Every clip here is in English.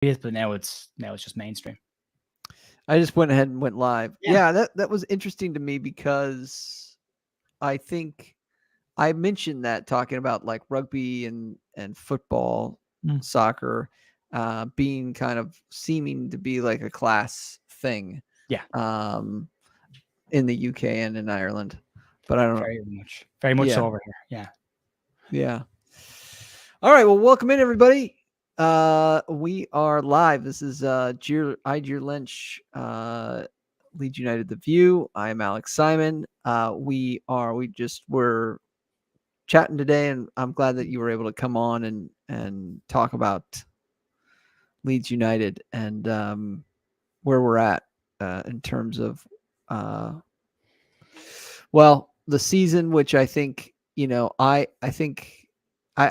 but now it's just mainstream. I just went ahead and went live. Yeah, that was interesting to me because I think I mentioned that talking about like rugby and football, soccer, being kind of seeming to be like a class thing. Yeah. In the UK and in Ireland, but I don't know. Very much so over here. Yeah. All right. Well, welcome in everybody. We are live. This is Dear Lynch, Leeds United The View. I am Alex Simon. We're chatting today, and I'm glad that you were able to come on and talk about Leeds United and where we're at in terms of the season, which I think, I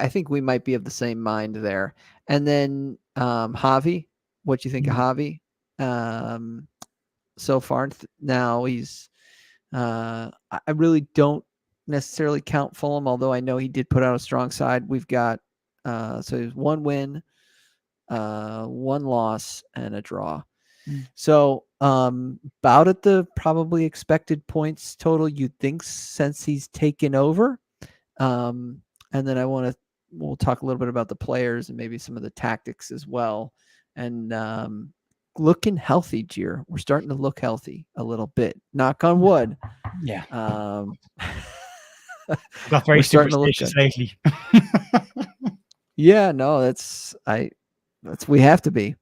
think we might be of the same mind there. And then Javi, what you think of Javi? So far now he's I really don't necessarily count Fulham, although I know he did put out a strong side. We've got so there's 1 win, 1 loss, and a draw. So about at the probably expected points total you'd think since he's taken over. And then we'll talk a little bit about the players and maybe some of the tactics as well. And looking healthy, Gier. We're starting to look healthy a little bit. Knock on wood. Yeah. Got very superstitious lately. Yeah, no, we have to be.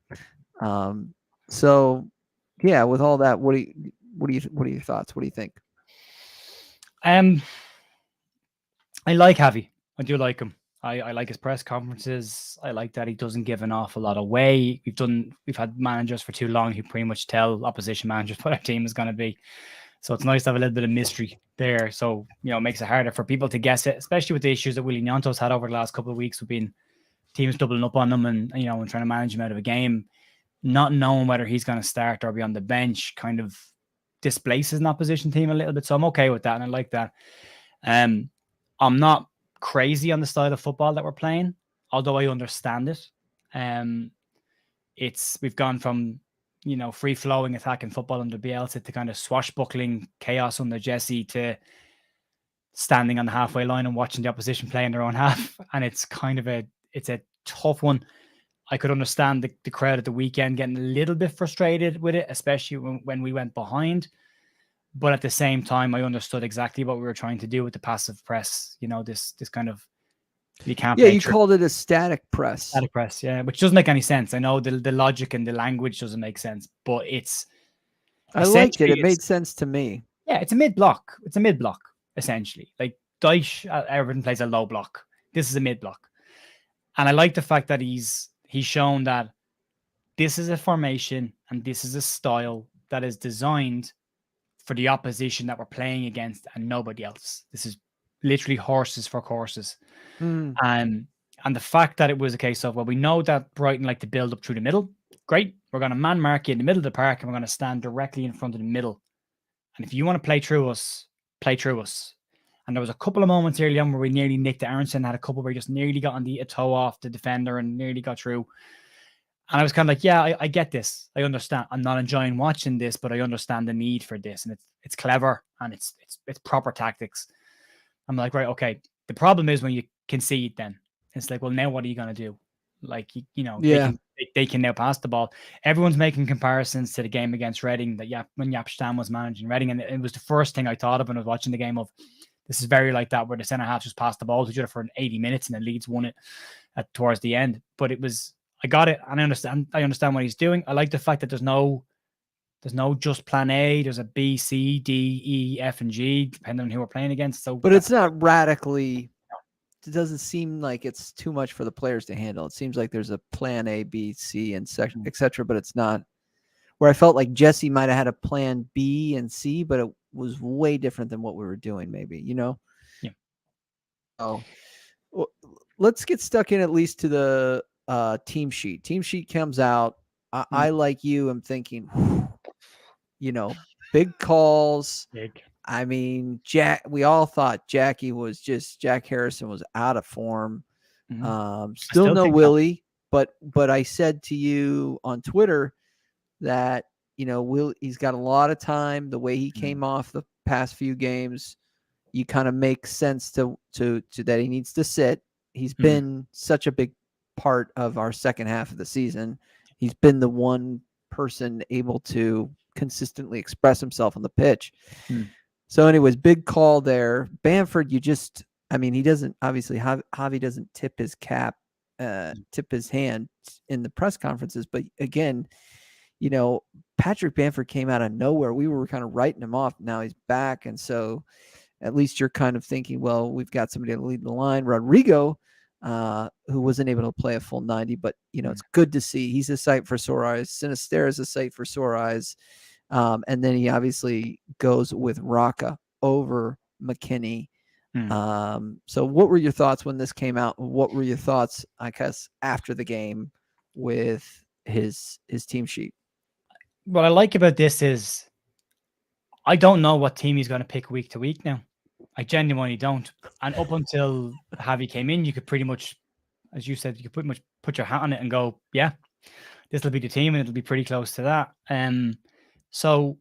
So yeah, with all that, what are your thoughts? What do you think? I like Javi. I do like him. I like his press conferences. I like that he doesn't give an awful lot away. We've had managers for too long who pretty much tell opposition managers what our team is going to be. So it's nice to have a little bit of mystery there. So, it makes it harder for people to guess it, especially with the issues that Willie Nyanto's had over the last couple of weeks with being teams doubling up on him and, and trying to manage him out of a game. Not knowing whether he's going to start or be on the bench kind of displaces an opposition team a little bit. So I'm okay with that. And I like that. I'm not crazy on the style of football that we're playing, although I understand it. We've gone from, free flowing attacking football under Bielsa to kind of swashbuckling chaos under Jesse to standing on the halfway line and watching the opposition play in their own half. And it's kind of a tough one. I could understand the crowd at the weekend getting a little bit frustrated with it, especially when we went behind. But at the same time, I understood exactly what we were trying to do with the passive press. This kind of you can't. Yeah, you called it a static press. Static press, yeah, which doesn't make any sense. I know the logic and the language doesn't make sense, but I liked it. It made sense to me. Yeah, it's a mid block. It's a mid block essentially. Like Dyche, Everton plays a low block. This is a mid block, and I like the fact that he's shown that this is a formation and this is a style that is designed for the opposition that we're playing against and nobody else. This is literally horses for courses. And the fact that it was a case of, well, we know that Brighton like to build up through the middle. Great. We're going to man mark you in the middle of the park and we're going to stand directly in front of the middle. And if you want to play through us, play through us. And there was a couple of moments early on where we nearly nicked Aaronson, had a couple where he just nearly got on a toe off the defender and nearly got through. And I was kind of like, yeah, I get this. I understand. I'm not enjoying watching this, but I understand the need for this. And it's clever and it's proper tactics. I'm like, right, okay. The problem is when you concede then. It's like, well, now what are you going to do? Like, they can now pass the ball. Everyone's making comparisons to the game against Reading that when Jaap Stam was managing Reading. And it was the first thing I thought of when I was watching the game of, this is very like that, where the centre half just passed the ball to each other for 80 minutes and then Leeds won it towards the end. But I got it, and I understand what he's doing. I like the fact that there's no just plan A. There's a B, C, D, E, F, and G, depending on who we're playing against. So, but it's not radically. It doesn't seem like it's too much for the players to handle. It seems like there's a plan A, B, C, and etc. But it's not. Where I felt like Jesse might have had a plan B and C, but it was way different than what we were doing. Maybe Yeah. Oh, well, let's get stuck in at least to the team sheet. Team sheet comes out. I like you. I'm thinking, big calls. Big. I mean, we all thought Jack Harrison was out of form. Still no Willie. But I said to you on Twitter that, he's got a lot of time. The way he came off the past few games, you kind of make sense to that he needs to sit. He's been such a big part of our second half of the season. He's been the one person able to consistently express himself on the pitch. So anyways, big call there. Bamford, he doesn't, obviously, Javi doesn't tip his cap, tip his hand in the press conferences. But again, Patrick Bamford came out of nowhere. We were kind of writing him off. Now he's back. And so at least you're kind of thinking, well, we've got somebody to lead the line. Rodrigo, who wasn't able to play a full 90, but, it's good to see. He's a sight for sore eyes. Sinisterra is a sight for sore eyes. And then he obviously goes with Rocca over McKennie. So what were your thoughts when this came out? What were your thoughts, I guess, after the game with his team sheet? What I like about this is I don't know what team he's going to pick week to week now. I genuinely don't. And up until Javi came in, you could pretty much, as you said, you could pretty much put your hat on it and go, yeah, this will be the team, and it'll be pretty close to that. So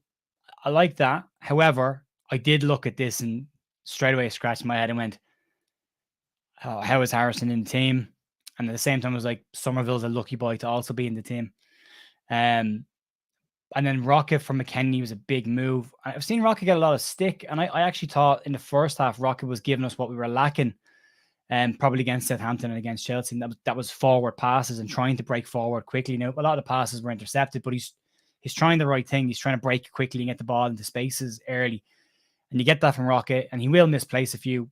I like that. However, I did look at this and straight away scratched my head and went, oh, how is Harrison in the team? And at the same time, I was like, Somerville's a lucky boy to also be in the team. And then Rocket from McKennie was a big move. I've seen Rocket get a lot of stick, and I actually thought in the first half Rocket was giving us what we were lacking, probably against Southampton and against Chelsea. And that was forward passes and trying to break forward quickly. Now, a lot of the passes were intercepted, but he's trying the right thing. He's trying to break quickly and get the ball into spaces early. And you get that from Rocket, and he will misplace a few,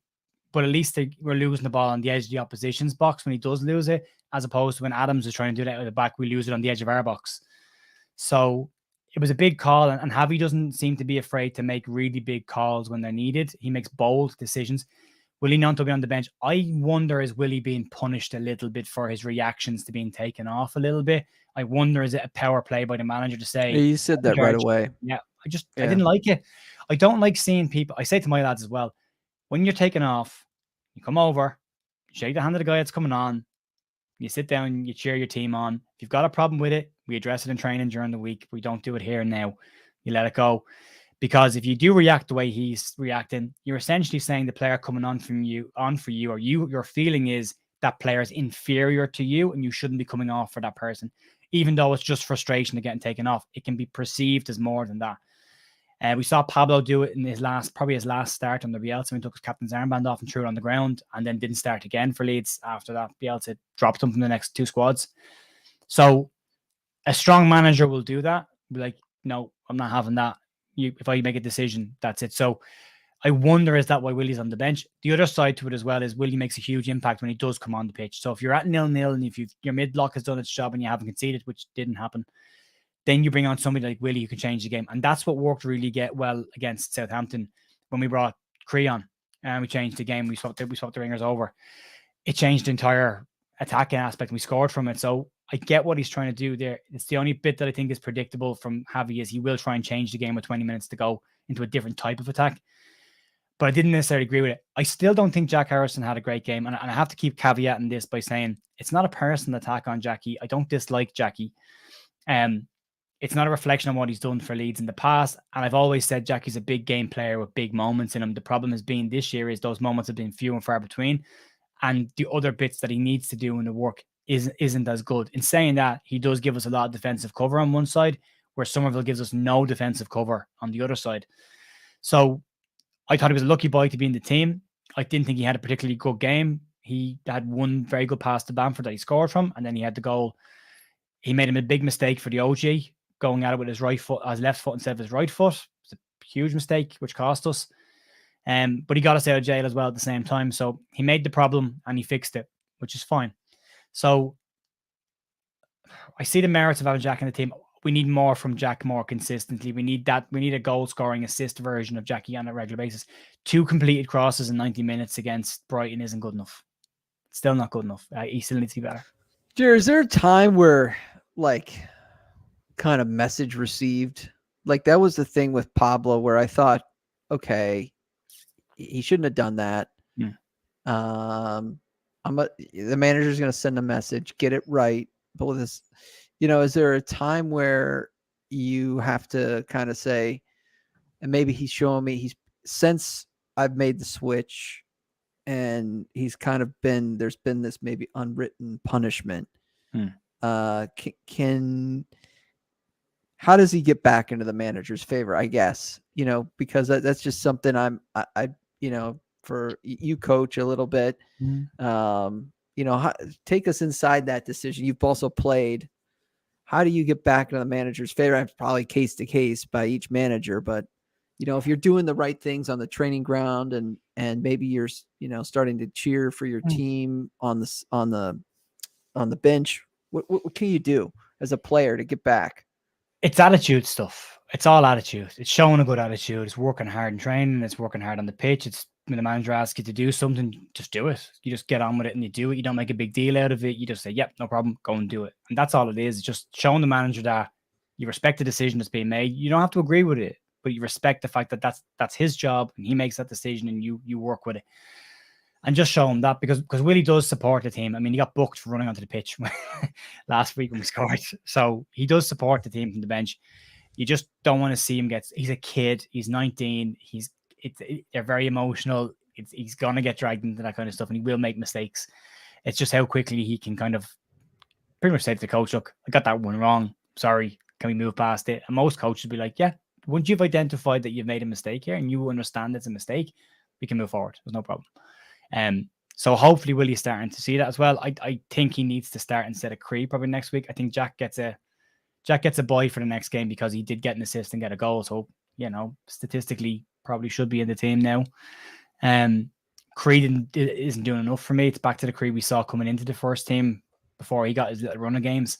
but at least we're losing the ball on the edge of the opposition's box when he does lose it, as opposed to when Adams is trying to do that at the back, we lose it on the edge of our box. So it was a big call, and Javi doesn't seem to be afraid to make really big calls when they're needed. He makes bold decisions. Willie Gnonto be on the bench. I wonder, is Willie being punished a little bit for his reactions to being taken off a little bit? I wonder, is it a power play by the manager to say... You said that right away. Yeah, I didn't like it. I don't like seeing people... I say to my lads as well, when you're taken off, you come over, you shake the hand of the guy that's coming on, you sit down, you cheer your team on. If you've got a problem with it, we address it in training during the week. We don't do it here and now. You let it go. Because if you do react the way he's reacting, you're essentially saying the player coming on for you, or your feeling is that player is inferior to you and you shouldn't be coming off for that person. Even though it's just frustration of getting taken off, it can be perceived as more than that. We saw Pablo do it in his last start under Bielsa when he took his captain's armband off and threw it on the ground, and then didn't start again for Leeds after that. Bielsa dropped him from the next two squads. So a strong manager will do that. Be like, no, I'm not having that. If I make a decision, that's it. So I wonder, is that why Willie's on the bench? The other side to it as well is Willie makes a huge impact when he does come on the pitch. So if you're at 0-0 and if your mid-block has done its job and you haven't conceded, which didn't happen, then you bring on somebody like Willie who can change the game. And that's what worked really well against Southampton when we brought Creon and we changed the game. We swapped the ringers over. It changed the entire attacking aspect and we scored from it. So I get what he's trying to do there. It's the only bit that I think is predictable from Javi is he will try and change the game with 20 minutes to go into a different type of attack. But I didn't necessarily agree with it. I still don't think Jack Harrison had a great game. And I have to keep caveating this by saying it's not a personal attack on Jackie. I don't dislike Jackie. It's not a reflection on what he's done for Leeds in the past. And I've always said Jackie's a big game player with big moments in him. The problem has been this year is those moments have been few and far between. And the other bits that he needs to do in the work isn't as good. In saying that, he does give us a lot of defensive cover on one side, where Somerville gives us no defensive cover on the other side. So I thought he was a lucky boy to be in the team. I didn't think he had a particularly good game. He had one very good pass to Bamford that he scored from, and then he had the goal. He made him a big mistake for the OG, going at it with his left foot instead of his right foot. It's a huge mistake, which cost us. But he got us out of jail as well at the same time. So he made the problem and he fixed it, which is fine. So I see the merits of having Jack in the team. We need more from Jack more consistently. We need that. We need a goal-scoring assist version of Jackie on a regular basis. 2 completed crosses in 90 minutes against Brighton isn't good enough. It's still not good enough. He still needs to be better. Jared, is there a time where, kind of message received? That was the thing with Pablo where I thought, okay, he shouldn't have done that. the manager's going to send a message, get it right. But with this, is there a time where you have to kind of say, and maybe he's showing me since I've made the switch, and he's kind of there's been this maybe unwritten punishment. How does he get back into the manager's favor? I guess, because that's just something I for you coach a little bit, take us inside that decision. You've also played. How do you get back into the manager's favor? It's probably case to case by each manager, but if you're doing the right things on the training ground and maybe you're, starting to cheer for your team on the bench, what can you do as a player to get back? It's attitude stuff. It's all attitude. It's showing a good attitude. It's working hard in training. It's working hard on the pitch. It's when the manager asks you to do something, just do it. You just get on with it and you do it. You don't make a big deal out of it. You just say, yep, no problem, go and do it. And that's all it is. It's just showing the manager that you respect the decision that's being made. You don't have to agree with it, but you respect the fact that that's his job and he makes that decision and you work with it. And just show him that because Willie does support the team. I mean, he got booked for running onto the pitch last week when we scored. So he does support the team from the bench. You just don't want to see him he's a kid. He's 19. They're very emotional. He's going to get dragged into that kind of stuff and he will make mistakes. It's just how quickly he can kind of pretty much say to the coach, look, I got that one wrong. Sorry. Can we move past it? And most coaches would be like, yeah, once you've identified that you've made a mistake here and you understand it's a mistake, we can move forward. There's no problem. So hopefully Willie's starting to see that as well. I think he needs to start instead of Cree probably next week. I think Jack gets a bye for the next game because he did get an assist and get a goal. So, statistically probably should be in the team now. Cree isn't doing enough for me. It's back to the Cree we saw coming into the first team before he got his little run of games.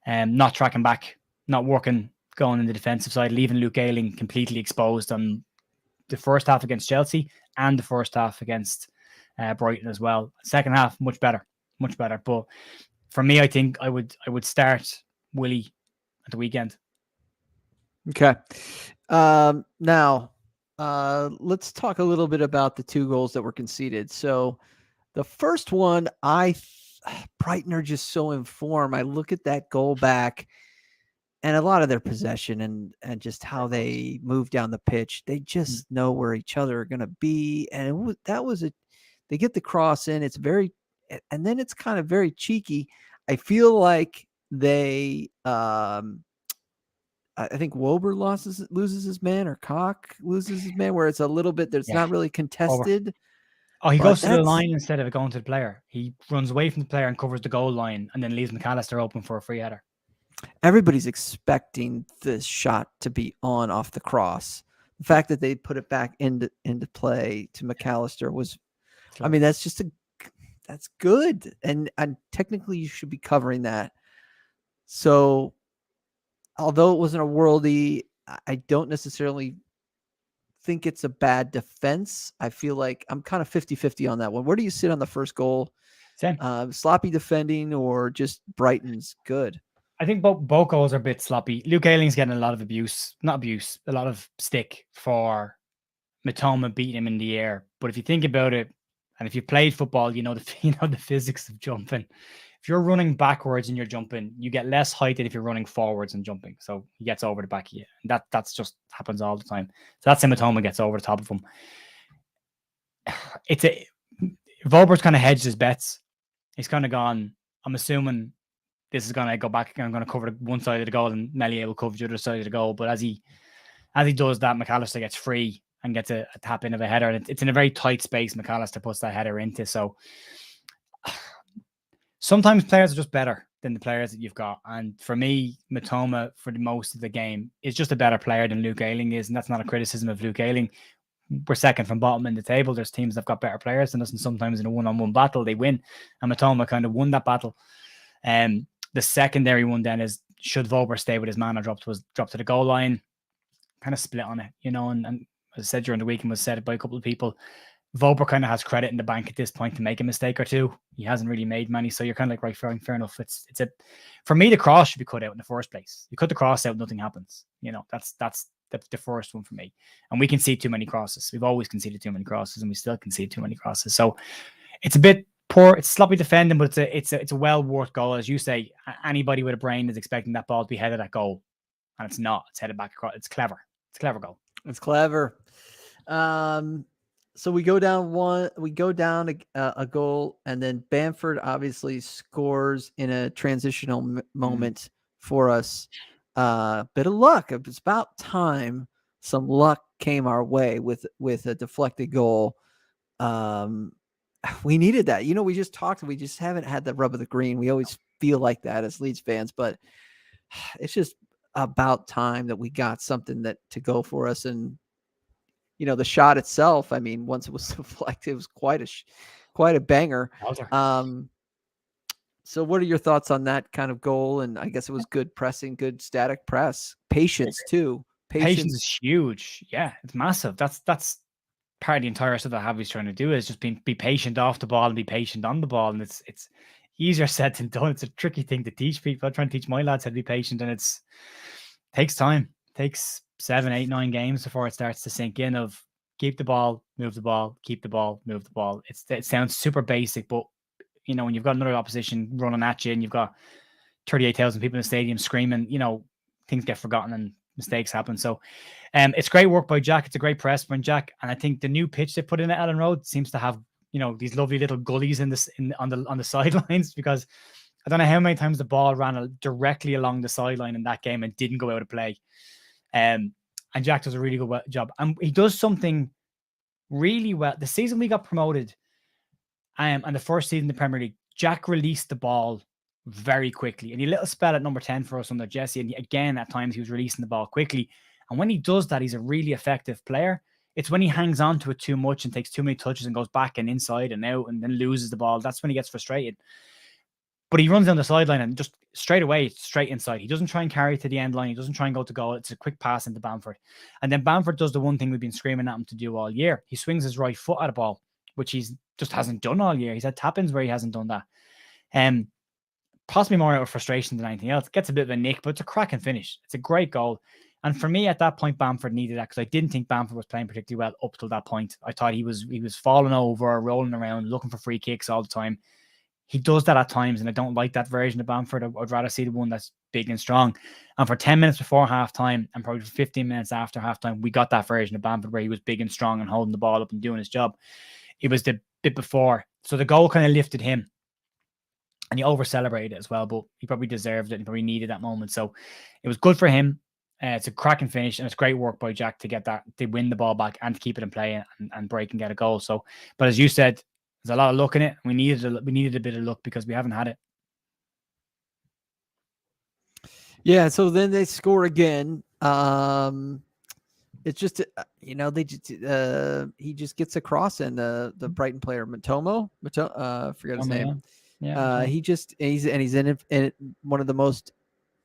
Not tracking back, not working, going in the defensive side, leaving Luke Ayling completely exposed on the first half against Chelsea and the first half against Brighton as well. Second half, much better. But for me, I think I would start Willie at the weekend. Okay. Now, let's talk a little bit about the 2 goals that were conceded. So the first one, Brighton are just so in form. I look at that goal back and a lot of their possession and just how they move down the pitch. They just know where each other are going to be. And they get the cross in. It's and then it's kind of very cheeky. I feel like they, I think Wober loses his man or Koch loses his man where it's a little bit, there's not really contested. Over. Oh, he goes to the line instead of going to the player. He runs away from the player and covers the goal line and then leaves McAllister open for a free header. Everybody's expecting this shot to be on off the cross. The fact that they put it back into play to McAllister was, I mean, that's good. And technically you should be covering that. So although it wasn't a worldie, I don't necessarily think it's a bad defense. I feel like I'm kind of 50-50 on that one. Where do you sit on the first goal? Same. Sloppy defending or just Brighton's good? I think both goals are a bit sloppy. Luke Ayling's getting a lot of a lot of stick for Mitoma beating him in the air. But if you think about it, and if you played football, the physics of jumping. If you're running backwards and you're jumping, you get less height than if you're running forwards and jumping. So he gets over the back of you. And that's just happens all the time. So that's how Mitoma gets over the top of him. Vober's kind of hedged his bets. He's kind of gone, I'm assuming this is going to go back and I'm going to cover one side of the goal and Meslier will cover the other side of the goal. But as he does that, McAllister gets free and gets a tap in of a header. And it's in a very tight space McAllister puts that header into. So sometimes players are just better than the players that you've got. And for me, Mitoma, for the most of the game, is just a better player than Luke Ayling is. And that's not a criticism of Luke Ayling. We're second from bottom in the table. There's teams that have got better players than us. And sometimes in a one-on-one battle, they win. And Mitoma kind of won that battle. The secondary one then is, should Vober stay with his man or drop to the goal line? Kind of split on it, and as I said during the week and was said by a couple of people, Vober kind of has credit in the bank at this point to make a mistake or two. He hasn't really made many, so you're kind of like, right, fair enough. For me, the cross should be cut out in the first place. You cut the cross out, nothing happens. That's the first one for me. And we concede too many crosses. We've always conceded too many crosses, and we still concede too many crosses. So it's a bit poor, it's sloppy defending, but it's a well worth goal, as you say. Anybody with a brain is expecting that ball to be headed at goal, and it's not. It's headed back across. It's clever. It's a clever goal. It's clever. So we go down a goal, and then Bamford obviously scores in a transitional moment for us. Bit of luck. It's about time some luck came our way with a deflected goal. We needed that. We just haven't had the rub of the green. We always feel like that as Leeds fans, but it's just about time that we got something that to go for us. And the shot itself, I mean, once it was deflected, it was quite a banger. So what are your thoughts on that kind of goal? And I guess it was good pressing, good static press, patience too. Patience is huge. Yeah, it's massive. That's part of the entire stuff that Javi's trying to do, is just be patient off the ball and be patient on the ball. And it's easier said than done. It's a tricky thing to teach people. I'm trying to teach my lads how to be patient, and takes time. It takes 7, 8, 9 games before it starts to sink in of keep the ball, move the ball, keep the ball, move the ball. It sounds super basic, but when you've got another opposition running at you and you've got 38,000 people in the stadium screaming, things get forgotten and mistakes happen. So it's great work by Jack. It's a great press from Jack. And I think the new pitch they put in at Ellen Road seems to have, these lovely little gullies on the sidelines, because I don't know how many times the ball ran directly along the sideline in that game and didn't go out of play. And Jack does a really good job. And he does something really well. The season we got promoted, and the first season in the Premier League, Jack released the ball very quickly. And he little spell at number 10 for us under Jesse. And again, at times he was releasing the ball quickly. And when he does that, he's a really effective player. It's when he hangs on to it too much and takes too many touches and goes back and inside and out and then loses the ball. That's when he gets frustrated. But he runs down the sideline and just straight away, straight inside. He doesn't try and carry to the end line. He doesn't try and go to goal. It's a quick pass into Bamford. And then Bamford does the one thing we've been screaming at him to do all year. He swings his right foot at a ball, which he's just hasn't done all year. He's had tap-ins where he hasn't done that. Possibly more out of frustration than anything else. Gets a bit of a nick, but it's a cracking finish. It's a great goal. And for me, at that point, Bamford needed that, because I didn't think Bamford was playing particularly well up till that point. I thought he was falling over, rolling around, looking for free kicks all the time. He does that at times, and I don't like that version of Bamford. I'd rather see the one that's big and strong. And for 10 minutes before halftime, and probably for 15 minutes after halftime, we got that version of Bamford where he was big and strong and holding the ball up and doing his job. It was the bit before. So the goal kind of lifted him. And he over-celebrated it as well, but he probably deserved it and probably needed that moment. So it was good for him. It's a cracking finish, and it's great work by Jack to get that, to win the ball back and to keep it in play and break and get a goal. So, but as you said, there's a lot of luck in it. We needed a bit of luck because we haven't had it. Yeah. So then they score again. It's just, he just gets a cross, and the Brighton player Matomo, forget his name. Yeah. He's in one of the most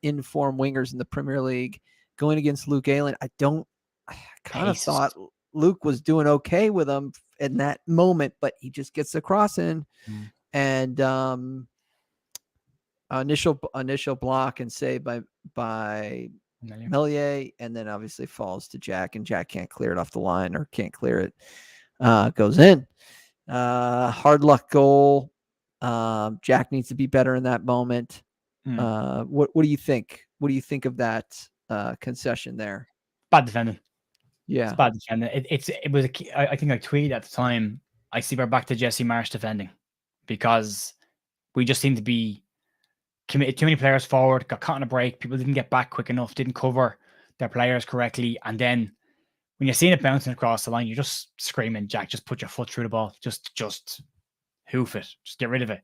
informed wingers in the Premier League, going against Luke Ayling. I kind of thought Luke was doing okay with him in that moment, but he just gets the cross in, and initial block and save by Melier, and then obviously falls to Jack, and Jack can't clear it off the line, or can't clear it. Goes in. Hard luck goal. Jack needs to be better in that moment. What do you think? What do you think of that concession there? Bad defending. Yeah, it's bad defending. It was. I think I tweeted at the time. I see we're back to Jesse Marsh defending, because we just seem to be committed too many players forward. Got caught in a break. People didn't get back quick enough. Didn't cover their players correctly. And then when you're seeing it bouncing across the line, you're just screaming, "Jack, just put your foot through the ball. Just hoof it. Just get rid of it."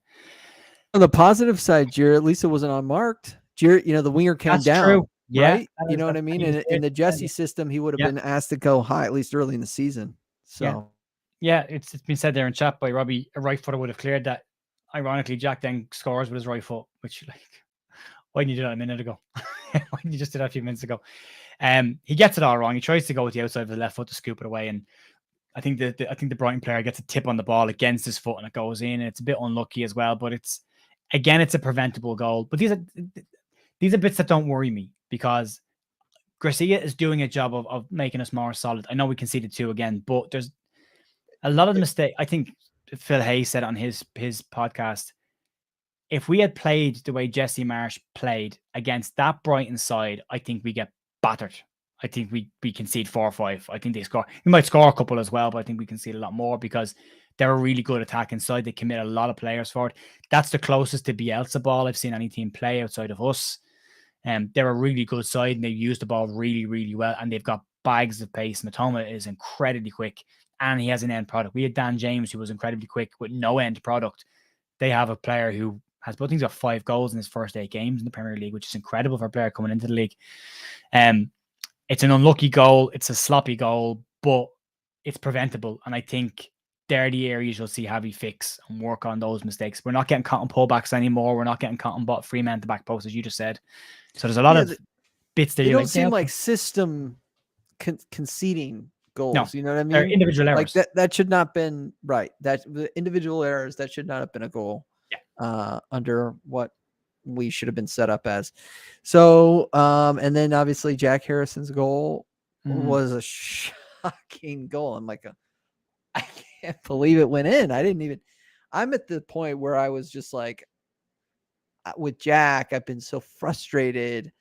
On the positive side, Jared, at least it wasn't unmarked. Jared, the winger came down. True. Yeah. Right? You know what I mean? In the Jesse system, he would have been asked to go high, at least early in the season. So, yeah, it's been said there in chat by Robbie, a right footer would have cleared that. Ironically, Jack then scores with his right foot, which, why didn't you do that a minute ago? Why didn't you just do that a few minutes ago? He gets it all wrong. He tries to go with the outside of the left foot to scoop it away, and I think the Brighton player gets a tip on the ball against his foot, and it goes in. And it's a bit unlucky as well, but it's a preventable goal. But these are bits that don't worry me, because Gracia is doing a job of making us more solid. I know we conceded 2 again, but there's a lot of the mistake. I think Phil Hayes said on his podcast, if we had played the way Jesse Marsh played against that Brighton side, I think we get battered. I think we concede 4 or 5. I think they score. We might score a couple as well, but I think we concede a lot more because they're a really good attacking side. They commit a lot of players forward. That's the closest to Bielsa ball I've seen any team play outside of us. They're a really good side and they use the ball really, really well. And they've got bags of pace. Matoma is incredibly quick and he has an end product. We had Dan James, who was incredibly quick with no end product. They have a player who has, I think he's got 5 goals in his first 8 games in the Premier League, which is incredible for a player coming into the league. It's an unlucky goal. It's a sloppy goal, but it's preventable. And I think they're the areas you'll see Javi fix and work on those mistakes. We're not getting caught on pullbacks anymore. We're not getting caught on free man to back post, as you just said. So there's a lot of bits there. They don't seem like system conceding goals. No, you know what I mean? They're individual errors. Like that should not have been right. That the individual errors, that should not have been a goal. Yeah. Under what we should have been set up as. So, and then obviously Jack Harrison's goal was a shocking goal. I'm like, I can't believe it went in. I'm at the point where I was just like, with Jack, I've been so frustrated.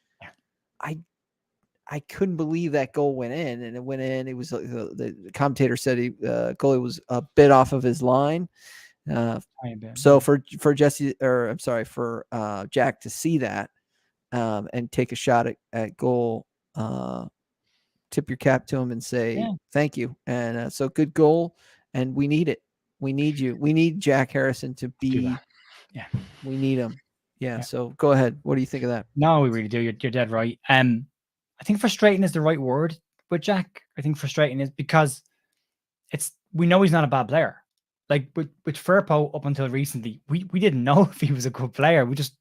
I couldn't believe that goal went in, and it went in. It was the commentator said goalie was a bit off of his line. So for Jesse, or I'm sorry, for Jack to see that and take a shot at goal, tip your cap to him and say thank you. And so good goal, and we need it. We need you. We need Jack Harrison to be. Yeah, we need him. Yeah. So go ahead. What do you think of that? No, we really do. You're dead right. I think frustrating is the right word with Jack. I think frustrating is because we know he's not a bad player. Like with Firpo up until recently, we didn't know if he was a good player. We just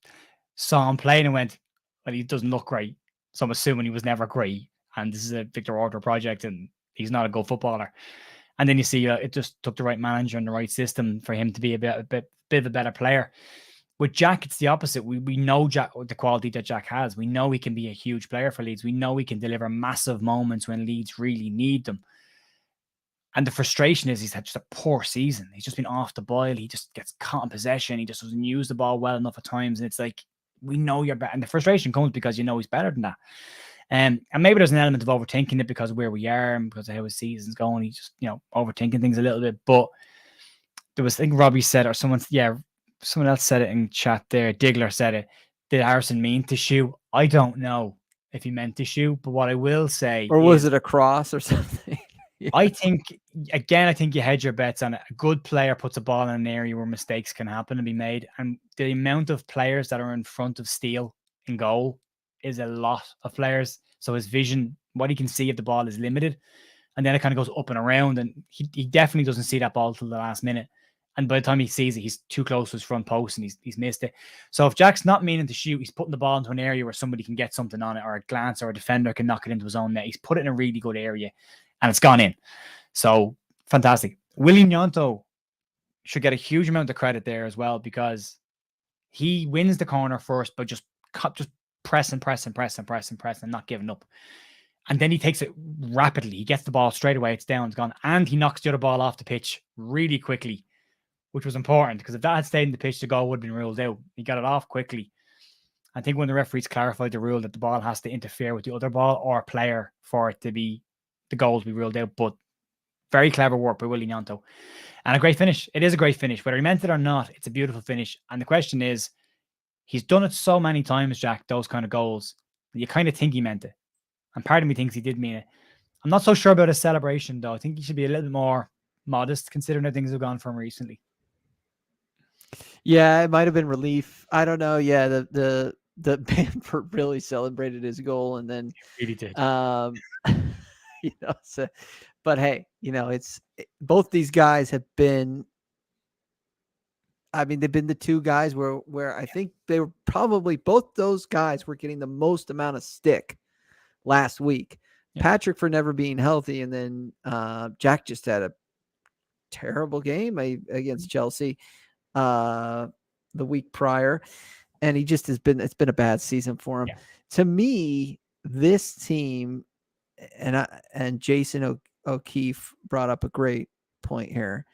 saw him playing and went, well, he doesn't look great. So I'm assuming he was never great. And this is a Victor Order project and he's not a good footballer. And then you see it just took the right manager and the right system for him to be a bit of a better player. With Jack, it's the opposite. We know Jack, the quality that Jack has. We know he can be a huge player for Leeds. We know he can deliver massive moments when Leeds really need them. And the frustration is he's had just a poor season. He's just been off the boil. He just gets caught in possession. He just doesn't use the ball well enough at times. And it's like, we know you're better. And the frustration comes because you know he's better than that. And maybe there's an element of overthinking it because of where we are and because of how his season's going. He's just, overthinking things a little bit. But there was, I think Robbie said, or someone else said it in chat there. Diggler said it. Did Harrison mean to shoot? I don't know if he meant to shoot, but what I will say, or was it a cross or something? Yeah. I think you hedge your bets on it. A good player puts a ball in an area where mistakes can happen and be made. And the amount of players that are in front of Steele in goal is a lot of players. So his vision, what he can see of the ball is limited. And then it kind of goes up and around. And he definitely doesn't see that ball till the last minute. And by the time he sees it, he's too close to his front post and he's missed it. So if Jack's not meaning to shoot, he's putting the ball into an area where somebody can get something on it, or a glance, or a defender can knock it into his own net. He's put it in a really good area. And it's gone in. So fantastic. Willie Gnonto should get a huge amount of credit there as well because he wins the corner first, but just press and not giving up. And then he takes it rapidly. He gets the ball straight away. It's down, it's gone. And he knocks the other ball off the pitch really quickly, which was important because if that had stayed in the pitch, the goal would have been ruled out. He got it off quickly. I think when the referees clarified the rule that the ball has to interfere with the other ball or player for it to be the goals be ruled out, but very clever work by Willie Gnonto. And a great finish. It is a great finish. Whether he meant it or not, it's a beautiful finish. And the question is, he's done it so many times, Jack, those kind of goals, that you kind of think he meant it. And part of me thinks he did mean it. I'm not so sure about his celebration, though. I think he should be a little bit more modest, considering how things have gone for him recently. Yeah, it might have been relief. I don't know. Yeah, the Bamford really celebrated his goal, and then He really did. But hey, both these guys have been. I mean, they've been the two guys where I think they were probably both those guys were getting the most amount of stick last week. Yeah. Patrick for never being healthy, and then Jack just had a terrible game against Chelsea the week prior, and he just it's been a bad season for him. Yeah. To me, this team, and Jason O'Keefe brought up a great point here.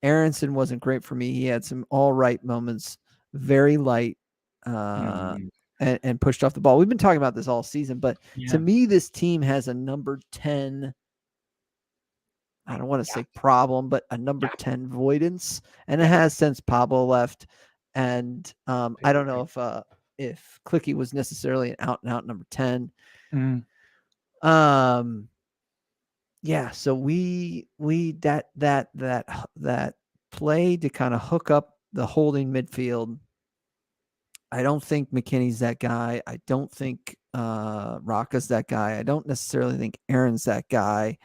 Aaronson wasn't great for me. He had some all right moments, very light, and pushed off the ball. We've been talking about this all season, but to me, this team has a number 10. I don't want to say problem, but a number 10 voidance, and it has since Pablo left. And I don't know if Clicky was necessarily an out and out number 10. Yeah, so we that play to kind of hook up the holding midfield. I don't think McKennie's that guy. I don't think Rocca's that guy. I don't necessarily think Aaron's that guy.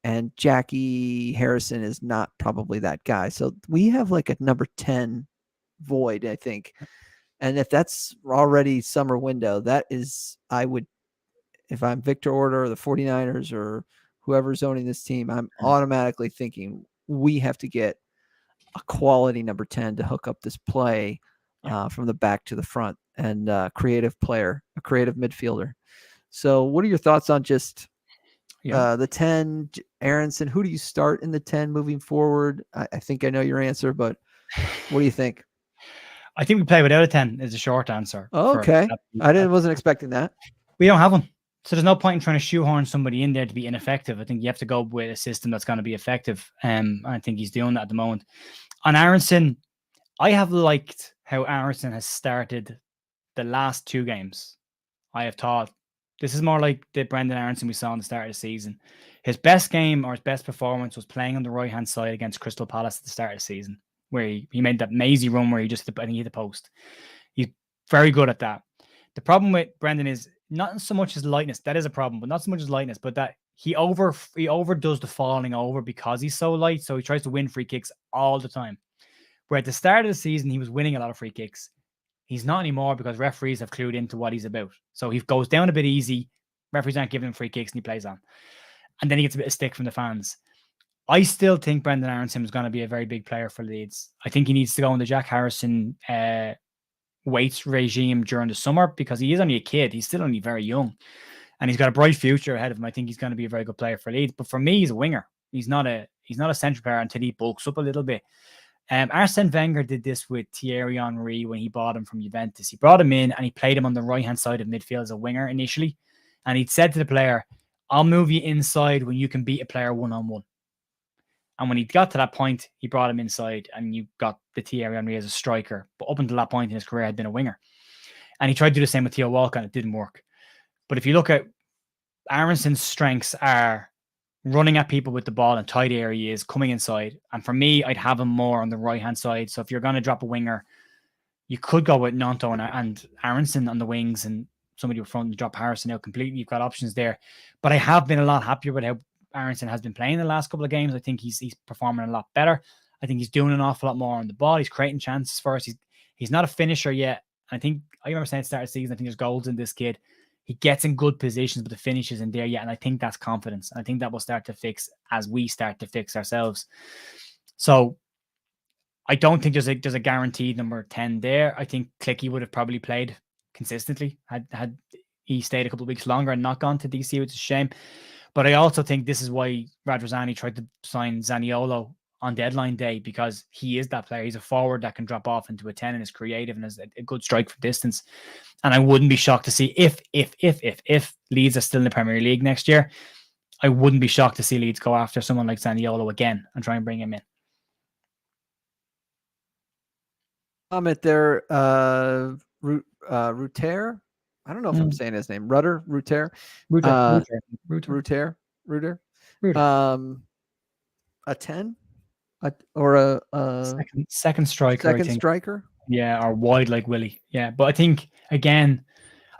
And Jackie Harrison is not probably that guy. So we have like a number 10 void, I think. And if that's already summer window, that is, I would, if I'm Victor Order or the 49ers or whoever's owning this team, I'm automatically thinking we have to get a quality number 10 to hook up this play from the back to the front, and creative player, a creative midfielder. So what are your thoughts on just the 10, Aaronson? Who do you start in the 10 moving forward? I think I know your answer, but what do you think? I think we play without a 10 is the short answer. Oh, okay. Wasn't expecting that. We don't have one. So there's no point in trying to shoehorn somebody in there to be ineffective. I think you have to go with a system that's going to be effective. I think he's doing that at the moment. On Aaronson, I have liked how Aaronson has started the last 2 games. I have thought this is more like the Brendan Aaronson we saw in the start of the season. His best game or his best performance was playing on the right-hand side against Crystal Palace at the start of the season, where he made that mazy run where he just, I think he hit the post. He's very good at that. The problem with Brendan is not so much his lightness. That is a problem, but not so much his lightness, but that he overdoes the falling over because he's so light. So he tries to win free kicks all the time. Where at the start of the season, he was winning a lot of free kicks. He's not anymore because referees have clued into what he's about. So he goes down a bit easy. Referees aren't giving him free kicks and he plays on. And then he gets a bit of stick from the fans. I still think Brendan Aaronson is going to be a very big player for Leeds. I think he needs to go in the Jack Harrison weights regime during the summer because he is only a kid. He's still only very young. And he's got a bright future ahead of him. I think he's going to be a very good player for Leeds. But for me, he's a winger. He's not a central player until he bulks up a little bit. Arsene Wenger did this with Thierry Henry when he bought him from Juventus. He brought him in and he played him on the right-hand side of midfield as a winger initially. And he'd said to the player, I'll move you inside when you can beat a player one-on-one. And when he got to that point, he brought him inside and you got the Thierry Henry as a striker. But up until that point in his career, had been a winger. And he tried to do the same with Theo Walcott and it didn't work. But if you look at Aaronson's strengths are running at people with the ball in tight areas, coming inside. And for me, I'd have him more on the right-hand side. So if you're going to drop a winger, you could go with Nanto and Aaronson on the wings and somebody up front and drop Harrison out completely. You've got options there. But I have been a lot happier with how Aaronson has been playing the last couple of games. I think he's performing a lot better. I think he's doing an awful lot more on the ball. He's creating chances for us. He's not a finisher yet. I think I remember saying at the start of the season, I think there's goals in this kid. He gets in good positions, but the finish isn't there yet. And I think that's confidence. I think that will start to fix as we start to fix ourselves. So I don't think there's a guaranteed number 10 there. I think Clicky would have probably played consistently had he stayed a couple of weeks longer and not gone to DC, which is a shame. But I also think this is why Radrizzani tried to sign Zaniolo on deadline day, because he is that player. He's a forward that can drop off into a 10 and is creative and has a good strike from distance. And I wouldn't be shocked to see if Leeds are still in the Premier League next year, I wouldn't be shocked to see Leeds go after someone like Zaniolo again and try and bring him in. Comment there, Ruter. I don't know if I'm saying his name. Ruter. A 10? Or a second striker. Second striker? Yeah, or wide like Willie. Yeah, but I think, again,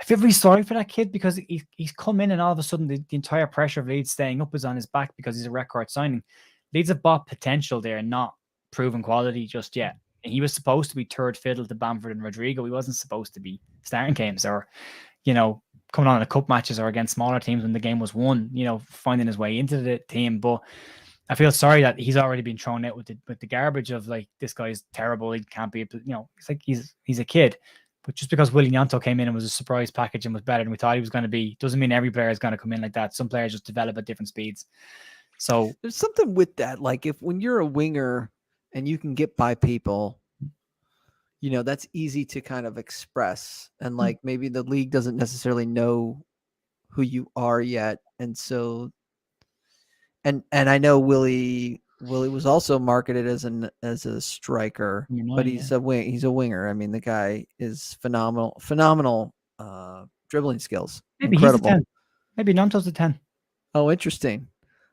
I feel really sorry for that kid because he's come in and all of a sudden the entire pressure of Leeds staying up is on his back because he's a record signing. Leeds have bought potential there, not proven quality just yet. And he was supposed to be third fiddle to Bamford and Rodrigo. He wasn't supposed to be starting games or, coming on in the cup matches or against smaller teams when the game was won, finding his way into the team. But I feel sorry that he's already been thrown out with the garbage of like, this guy's terrible. He can't be, it's like he's a kid. But just because Willie Gnonto came in and was a surprise package and was better than we thought he was going to be, doesn't mean every player is going to come in like that. Some players just develop at different speeds. So there's something with that. Like when you're a winger, and you can get by people, that's easy to kind of express. And like maybe the league doesn't necessarily know who you are yet. And so, and I know Willie was also marketed as a striker, but he's a winger. I mean, the guy is phenomenal dribbling skills. Maybe Incredible. he's a 10. Maybe Nanto's a 10. Oh, interesting.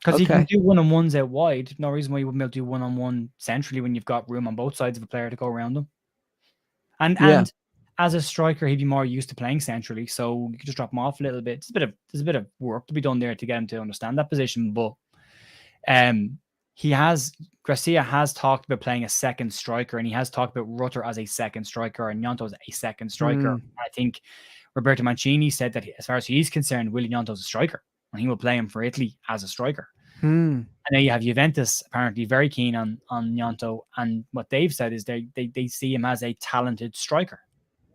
Because you can do one-on-ones out wide. No reason why you wouldn't be able to do one-on-one centrally when you've got room on both sides of a player to go around them. And as a striker, he'd be more used to playing centrally, so you could just drop him off a little bit. There's a bit of work to be done there to get him to understand that position. But Gracia has talked about playing a second striker, and he has talked about Rutter as a second striker and Gnonto as a second striker. I think Roberto Mancini said that as far as he's concerned, Willy Gnonto's a striker, and he will play him for Italy as a striker. And then you have Juventus apparently very keen on Gnonto, and what they've said is they see him as a talented striker.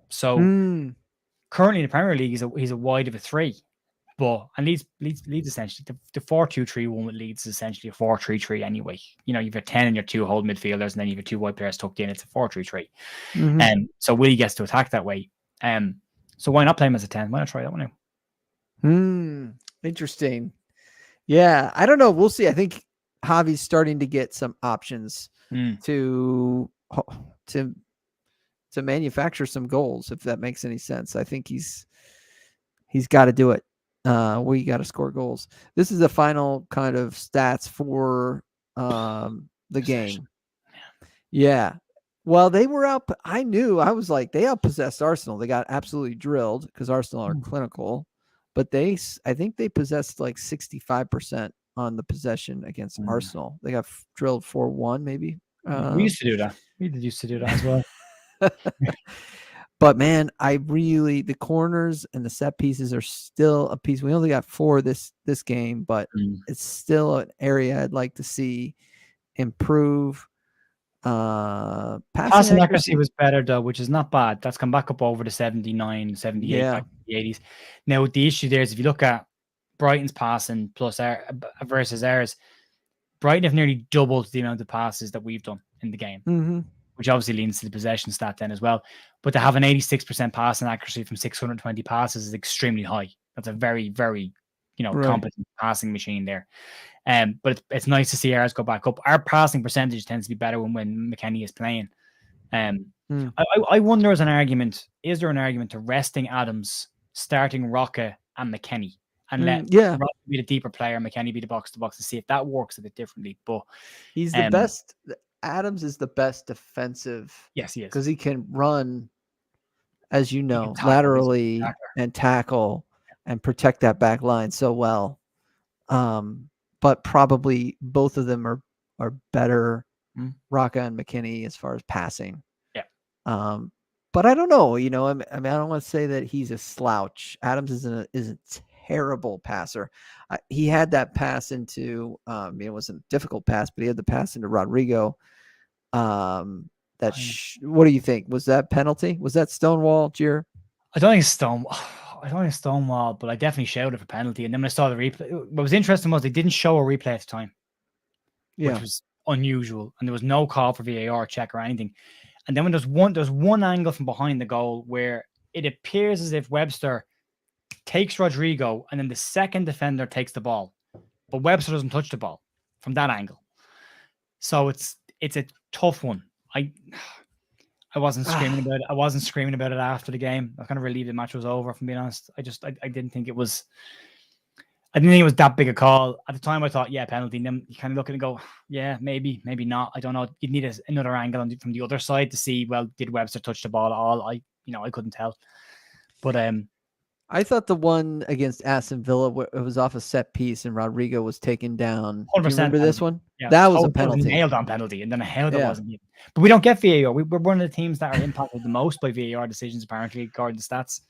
So currently in the Premier League, he's a wide of a 3. And Leeds essentially the 4-2-3-1 with Leeds is essentially a 4-3-3 anyway. You've got 10 and your 2 hold midfielders, and then you've got 2 wide players tucked in. It's a 4-3-3. So Willie gets to attack that way. So why not play him as a 10? Why not try that one out? Interesting. Yeah, I don't know. We'll see. I think Javi's starting to get some options to manufacture some goals, if that makes any sense. I think he's got to do it. We got to score goals. This is the final kind of stats for the game. Yeah. Well, they were up. I was like, they outpossessed Arsenal. They got absolutely drilled because Arsenal are clinical, but I think they possessed like 65% on the possession against Arsenal. They got drilled 4-1 maybe. We used to do that. We used to do that as well. But man, the corners and the set pieces are still a piece. We only got 4 this game, but it's still an area I'd like to see improve. Passing accuracy was better though, which is not bad. That's come back up over the 79, 78, back to the 80s. Now the issue there is if you look at Brighton's passing plus versus ours, Brighton have nearly doubled the amount of passes that we've done in the game. Which obviously leads to the possession stat then as well. But to have an 86% passing accuracy from 620 passes is extremely high. That's a very, very, competent passing machine there. But it's nice to see ours go back up. Our passing percentage tends to be better when McKennie is playing. I wonder is there an argument to resting Adams, starting Roca and McKennie, and let Roca be the deeper player, McKennie be the box-to-box, to see if that works a bit differently. But he's the best. Adams is the best defensive. Yes, he is. Because he can run, as you know, laterally and tackle and protect that back line so well. But probably both of them are better, Roca and McKennie, as far as passing. Yeah. But I don't know. I mean, I don't want to say that he's a slouch. Adams is a terrible passer. He had that pass into, it wasn't a difficult pass, but he had the pass into Rodrigo. What do you think? Was that penalty? Was that Stonewall, Gier? I don't think it's Stonewall, but I definitely shouted for penalty. And then when I saw the replay, what was interesting was they didn't show a replay at the time, which was unusual. And there was no call for VAR check or anything. And then when there's one angle from behind the goal where it appears as if Webster takes Rodrigo and then the second defender takes the ball, but Webster doesn't touch the ball from that angle. So it's a tough one. I wasn't screaming about it. I wasn't screaming about it after the game. I kind of relieved the match was over, if I'm being honest. I didn't think it was that big a call. At the time I thought, penalty. And then you kind of look at it and go, maybe not. I don't know. You'd need another angle from the other side to see, well, did Webster touch the ball at all? I couldn't tell. But I thought the one against Aston Villa, it was off a set piece and Rodrigo was taken down. 100%. Do you remember this one? Yeah. That was a penalty. It was a nailed on penalty, and then a hell that wasn't. But we don't get VAR. We're one of the teams that are impacted the most by VAR decisions, apparently, according to stats.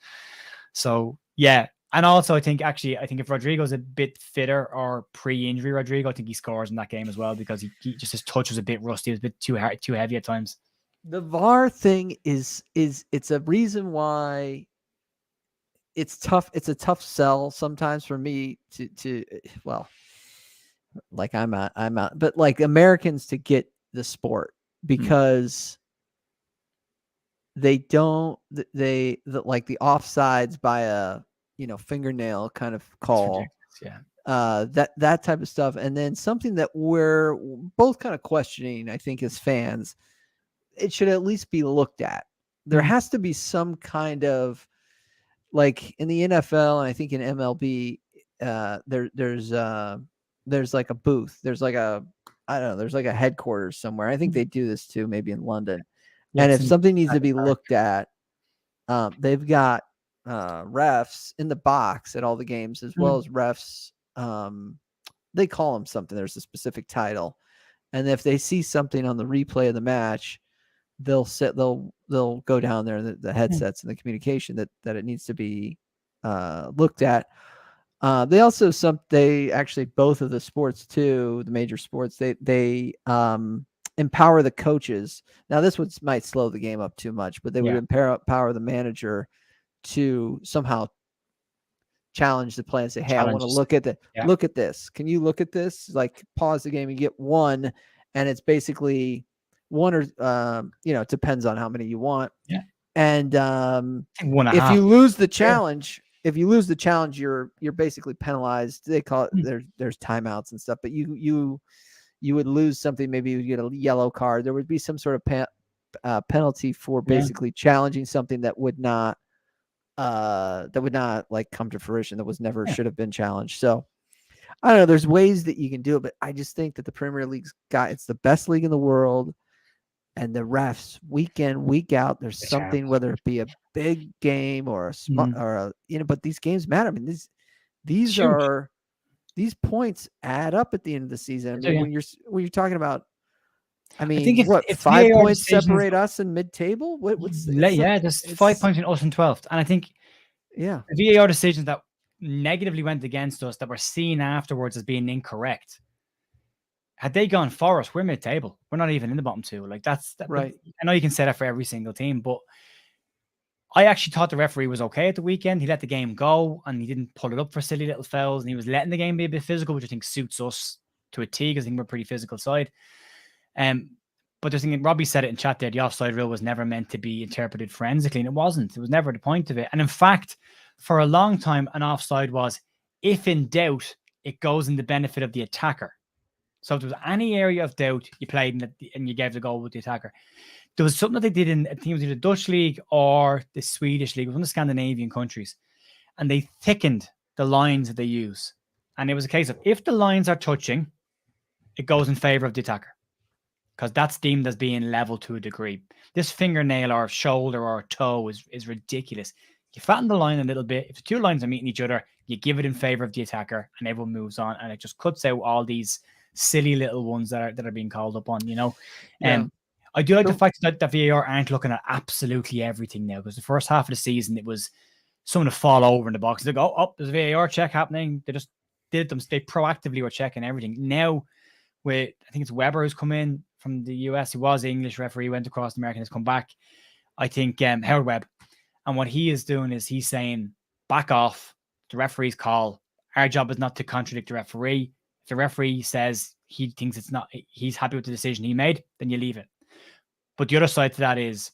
So, yeah. And also, I think if Rodrigo's a bit fitter or pre-injury Rodrigo, I think he scores in that game as well because he just his touch was a bit rusty. It was a bit too hard, too heavy at times. The VAR thing is it's a reason why it's tough. It's a tough sell sometimes for me to like I'm out, but like Americans to get the sport. because they don't like the offsides by a fingernail kind of call. Yeah. That type of stuff. And then something that we're both kind of questioning, I think, as fans, it should at least be looked at. There has to be some kind of, like in the NFL and I think in MLB, there's like a booth. There's like there's like a headquarters somewhere. I think they do this too, maybe in London. Yeah, and if something needs to be looked at, they've got refs in the box at all the games, as well as refs. They call them something. There's a specific title. And if they see something on the replay of the match, they'll go down there, the headsets and the communication that it needs to be looked at. They actually, both of the sports too, the major sports, they empower the coaches. Now this might slow the game up too much, but they would empower the manager to somehow challenge the play and say, hey, I want to look at look at this. Can you look at this? Like pause the game and get one. And it's basically one or, it depends on how many you want. Yeah. And if you lose the challenge, you're basically penalized. They call it, there's timeouts and stuff, but you would lose something. Maybe you would get a yellow card. There would be some sort of penalty for basically challenging something that would not like come to fruition, that was never should have been challenged. So I don't know, there's ways that you can do it, but I just think that the Premier League's it's the best league in the world, and the refs week in, week out, there's something, whether it be a big game or a small or but these games matter. I mean, these points add up at the end of the season. I mean, when you're talking about, I think if 5 points separate us in mid-table? There's 5 points in us in 12th. And I think the VAR decisions that negatively went against us, that were seen afterwards as being incorrect, had they gone for us, we're mid-table. We're not even in the bottom two. Like that's right. I know you can say that for every single team, but I actually thought the referee was okay at the weekend. He let the game go and he didn't pull it up for silly little fouls, and he was letting the game be a bit physical, which I think suits us to a T, because I think we're a pretty physical side. But the thing, Robbie said it in chat there, the offside rule was never meant to be interpreted forensically, and it wasn't. It was never the point of it. And in fact, for a long time, an offside was, if in doubt, it goes in the benefit of the attacker. So if there was any area of doubt, you played and you gave the goal with the attacker. There was something that they did in, I think it was either the Dutch league or the Swedish league, it was one of the Scandinavian countries, and they thickened the lines that they use. And it was a case of, if the lines are touching, it goes in favor of the attacker, because that's deemed as being level to a degree. This fingernail or shoulder or toe is ridiculous. You fatten the line a little bit. If the two lines are meeting each other, you give it in favor of the attacker, and everyone moves on, and it just cuts out all these silly little ones that are being called up on, I do like the fact that VAR aren't looking at absolutely everything now, because the first half of the season, it was someone to fall over in the box. They go, oh, there's a VAR check happening. They just did them. They proactively were checking everything. Now, I think it's Weber who's come in from the US. He was the English referee, went across the American, has come back. I think Howard Webb. And what he is doing is he's saying, back off the referee's call. Our job is not to contradict the referee. If the referee says he thinks it's not, he's happy with the decision he made, then you leave it. But the other side to that is,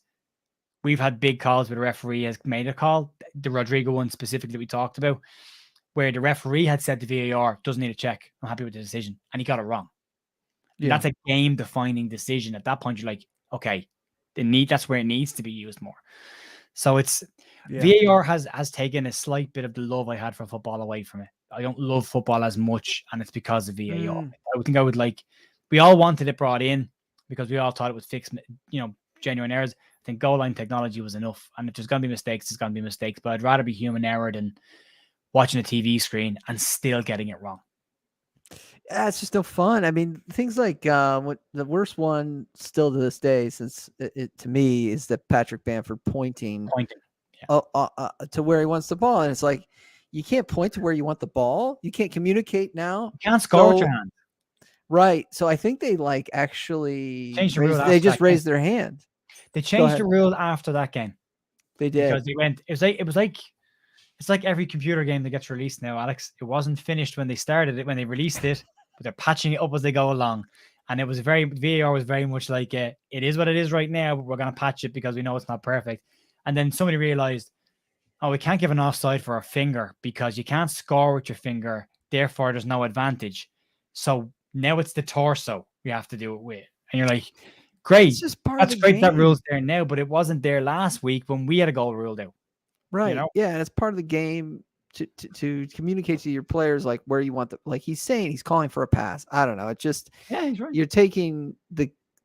we've had big calls where the referee has made a call. The Rodrigo one specifically that we talked about, where the referee had said the VAR doesn't need a check. I'm happy with the decision. And he got it wrong. Yeah. That's a game-defining decision. At that point, you're like, okay, that's where it needs to be used more. So it's VAR has taken a slight bit of the love I had for football away from it. I don't love football as much, and it's because of VAR. I think I would we all wanted it brought in because we all thought it would fix, genuine errors. I think goal line technology was enough, and if there's going to be mistakes, there's going to be mistakes. But I'd rather be human error than watching a TV screen and still getting it wrong. Yeah, it's just no fun. I mean, things like what the worst one still to this day, since it to me, is that Patrick Bamford pointing to where he wants the ball, and it's like, you can't point to where you want the ball. You can't communicate now. You can't score with your hand. Right. So I think they actually changed the rule. They just raised their hand. They changed the rule after that game. They did. Because they went. It's like every computer game that gets released now, Alex. It wasn't finished when they started it, when they released it, but they're patching it up as they go along. And it was VAR was very much like, it is what it is right now, but we're going to patch it because we know it's not perfect. And then somebody realized, oh, we can't give an offside for a finger because you can't score with your finger. Therefore, there's no advantage. So now it's the torso we have to do it with. And you're like, great. It's just part That's of the great game. that rule's there now, but it wasn't there last week when we had a goal ruled out. Right. You know? Yeah, and it's part of the game to communicate to your players like where you want the, like he's saying he's calling for a pass. I don't know. It just, yeah, he's right. You're taking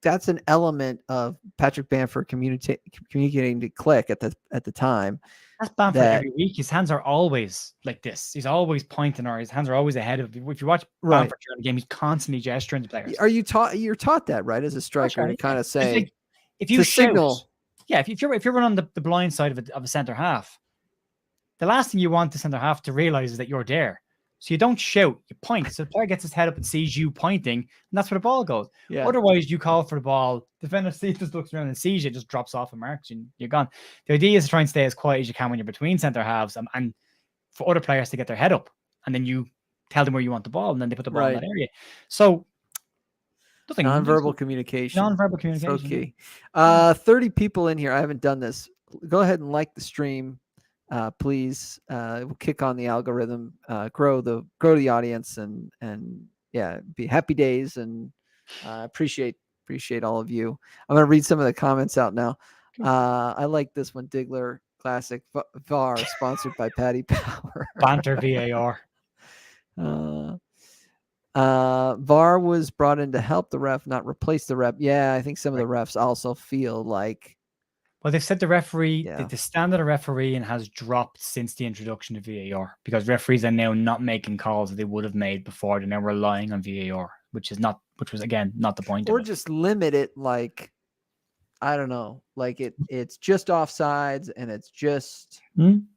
that's an element of Patrick Bamford communicating to Click at the time. That's Bamford every week. His hands are always like this. He's always pointing, or his hands are always ahead of. If you watch Bamford during the game, he's constantly gesturing to players. Are you taught? You're taught that, right, as a striker, to kind of say, like, if you shout, signal. Yeah, if you're running the blind side of a centre half, the last thing you want the centre half to realize is that you're there. So you don't shout, you point. So the player gets his head up and sees you pointing, and that's where the ball goes. Yeah. Otherwise, you call for the ball, defender just looks around and sees you, just drops off and marks, and you're gone. The idea is to try and stay as quiet as you can when you're between centre halves, and for other players to get their head up, and then you tell them where you want the ball, and then they put the ball in that area. So non-verbal communication. Non-verbal communication. So key. 30 people in here. I haven't done this. Go ahead and like the stream. Please, we'll kick on the algorithm, grow the audience, and yeah, be happy days, and appreciate all of you. I'm gonna read some of the comments out now. I like this one, Diggler Classic VAR, sponsored by Paddy Power. Banter VAR. VAR was brought in to help the ref, not replace the ref. Yeah, I think some of the refs also feel like. Well, they've said the referee, the standard of refereeing has dropped since the introduction of VAR, because referees are now not making calls that they would have made before. They're now relying on VAR, which was again not the point. Or just limit it, like, I don't know, like it's just offsides and it's just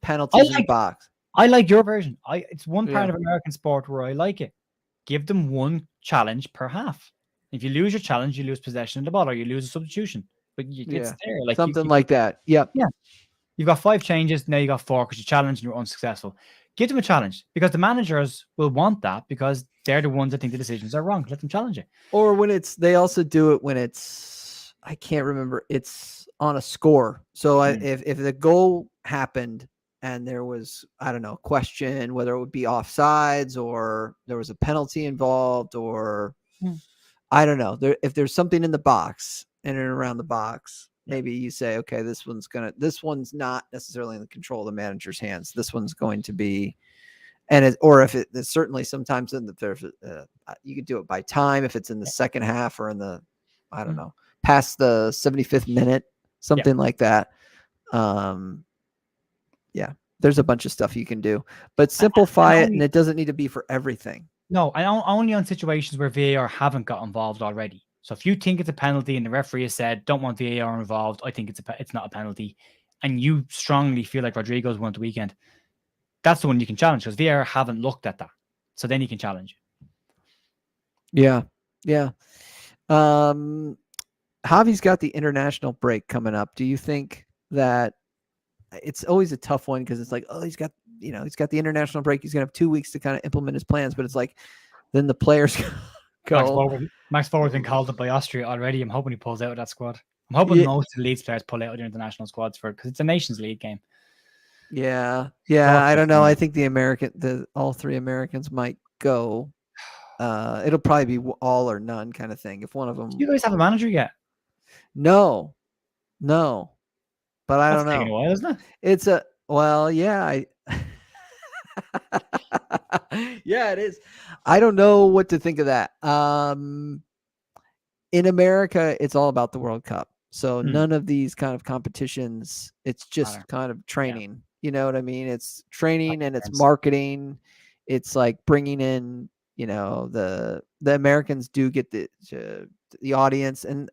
penalties in the box. I like your version. It's one part of American sport where I like it. Give them one challenge per half. If you lose your challenge, you lose possession of the ball, or you lose a substitution. But it's there, like something like that. Yep. Yeah. You've got 5 changes. Now you got 4 because you challenged and you're unsuccessful. Give them a challenge, because the managers will want that, because they're the ones that think the decisions are wrong. Let them challenge it. Or when they also do it when it's, I can't remember, it's on a score. So if the goal happened and there was, I don't know, question whether it would be offsides or there was a penalty involved, or I don't know, if there's something in the box, in and around the box, maybe you say, okay, this one's not necessarily in the control of the manager's hands. This one's going to be, it's certainly sometimes you could do it by time, if it's in the second half or in the, I don't know, past the 75th minute, something like that. There's a bunch of stuff you can do, but simplify it, and it doesn't need to be for everything. No, only on situations where VAR haven't got involved already. So if you think it's a penalty and the referee has said, don't want VAR involved, I think it's not a penalty, and you strongly feel like Rodrigo's won the weekend, that's the one you can challenge, because VAR haven't looked at that. So then you can challenge. Yeah. Javi's got the international break coming up. Do you think that it's always a tough one, because it's like, oh, he's got the international break. He's going to have 2 weeks to kind of implement his plans, but it's like, then the players go. Max Forward's been called up by Austria already. I'm hoping he pulls out of that squad. I'm hoping most of the Leeds players pull out of their international squads because it's a Nations League game. Yeah. I don't know. I think all 3 Americans might go. It'll probably be all or none kind of thing. If one of them. Do you guys have a manager yet? No. But I don't know. Taking a while, isn't it? Yeah, it is. I don't know what to think of that. In America, it's all about the World Cup. So none of these kind of competitions, it's just kind of training. Yeah. You know what I mean? It's training and it's marketing. It's like bringing in, the Americans do get the audience, and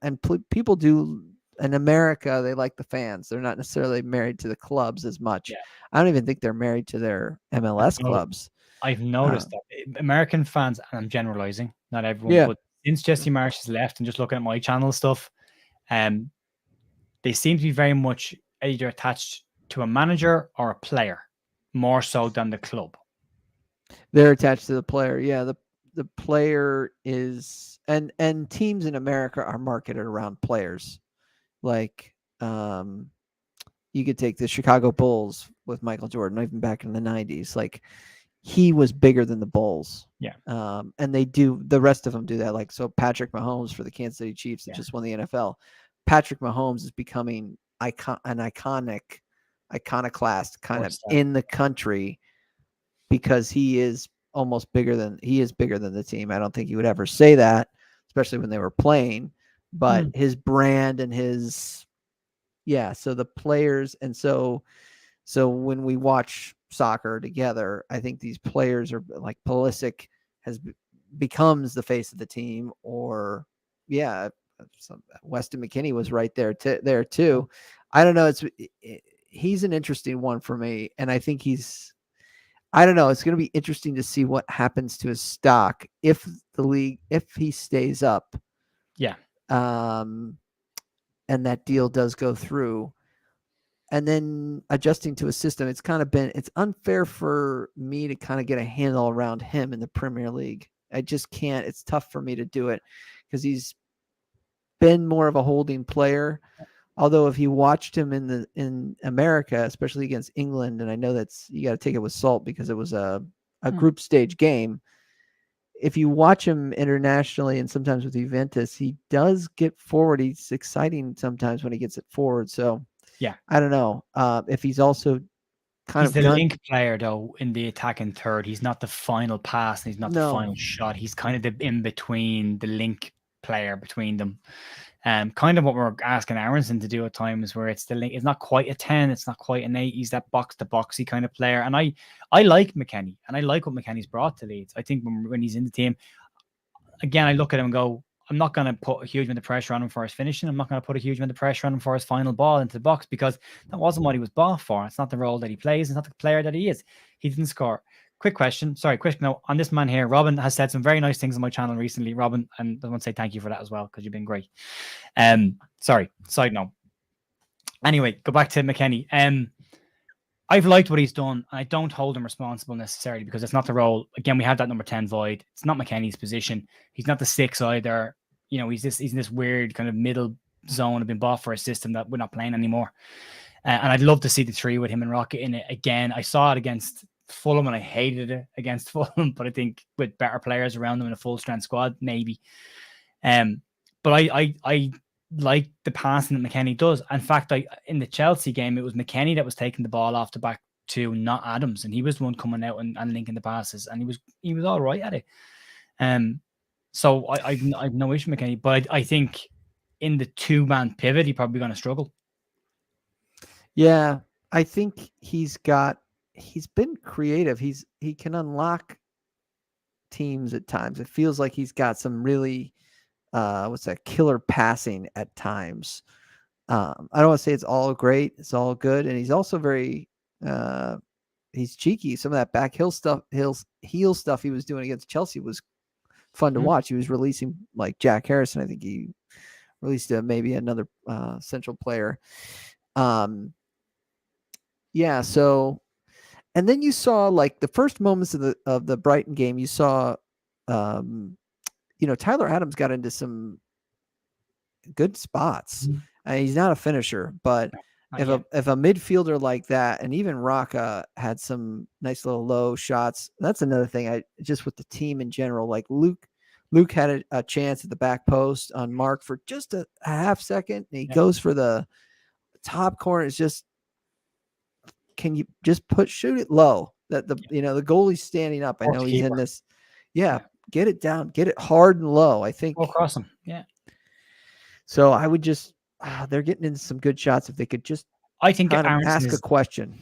people do. In America, they like the fans. They're not necessarily married to the clubs as much. Yeah. I don't even think they're married to their MLS clubs. I've noticed that American fans, and I'm generalizing, not everyone, but since Jesse Marsh has left, and just looking at my channel stuff, they seem to be very much either attached to a manager or a player, more so than the club. They're attached to the player. Yeah. the player is, and teams in America are marketed around players. Like, you could take the Chicago Bulls with Michael Jordan, even back in the 90s. Like, he was bigger than the Bulls. Yeah. And the rest of them do that. Like, so Patrick Mahomes for the Kansas City Chiefs that just won the NFL. Patrick Mahomes is becoming an iconoclast kind of in the country because he is bigger than the team. I don't think he would ever say that, especially when they were playing, but his brand and his, so the players. And so when we watch soccer together, I think these players are like Pulisic becomes the face of the team, or Weston McKennie was right there too. I don't know. He's an interesting one for me. And I think I don't know. It's going to be interesting to see what happens to his stock if he stays up. Yeah. And that deal does go through. And then adjusting to a system, it's unfair for me to kind of get a handle around him in the Premier League. I just can't. It's tough for me to do it because he's been more of a holding player. Although if you watched him in America, especially against England, and I know you got to take it with salt because it was a group stage game. If you watch him internationally and sometimes with Juventus, he does get forward. He's exciting sometimes when he gets it forward. So yeah, I don't know if he's also he's the link player though in the attacking third. He's not the final pass, and he's not the final shot. He's kind of the in between, the link player between them. Kind of what we're asking Aaronson to do at times, where it's the link. It's not quite a 10, it's not quite an 8. He's that box to boxy kind of player, and I like McKennie, and I like what McKennie's brought to Leeds. I think when he's in the team, again, I look at him and go, I'm not going to put a huge amount of pressure on him for his finishing. I'm not going to put a huge amount of pressure on him for his final ball into the box, because that wasn't what he was bought for. It's not the role that he plays. It's not the player that he is. He didn't score. Quick note on this man here. Robin has said some very nice things on my channel recently, Robin, and I want to say thank you for that as well, because you've been great. Sorry, side note. Anyway, go back to McKennie. I've liked what he's done. I don't hold him responsible necessarily, because it's not the role. Again, we have that number 10 void. It's not McKennie's position. He's not the 6 either. You know, he's in this weird kind of middle zone of being bought for a system that we're not playing anymore. And I'd love to see the 3 with him and Rocket in it again. I saw it against Fulham and I hated it against Fulham, but I think with better players around them in a full strength squad, maybe. But I like the passing that McKennie does. In fact, in the Chelsea game, it was McKennie that was taking the ball off the back 2, not Adams, and he was the one coming out and linking the passes, and he was all right at it. So I've no issue with McKennie, but I think in the 2-man pivot, he's probably going to struggle. Yeah, I think he's been creative. He can unlock teams at times. It feels like he's got some really killer passing at times. I don't want to say it's all great, it's all good, and he's also very he's cheeky. Some of that back heel stuff he was doing against Chelsea was fun to watch. He was releasing like Jack Harrison. I think he released maybe another central player. So, and then you saw like the first moments of the Brighton game, you saw Tyler Adams got into some good spots. He's not a finisher, but if a midfielder like that, and even Raka had some nice little low shots. That's another thing. Just with the team in general, like Luke had a chance at the back post on Mark for just a half second, and he goes for the top corner. It's just, can you just shoot it low? That the goalie's standing up. I know he's in this. Get it down, get it hard and low. I think across him. Yeah. So I would just, they're getting into some good shots. If they could just, I think ask a question.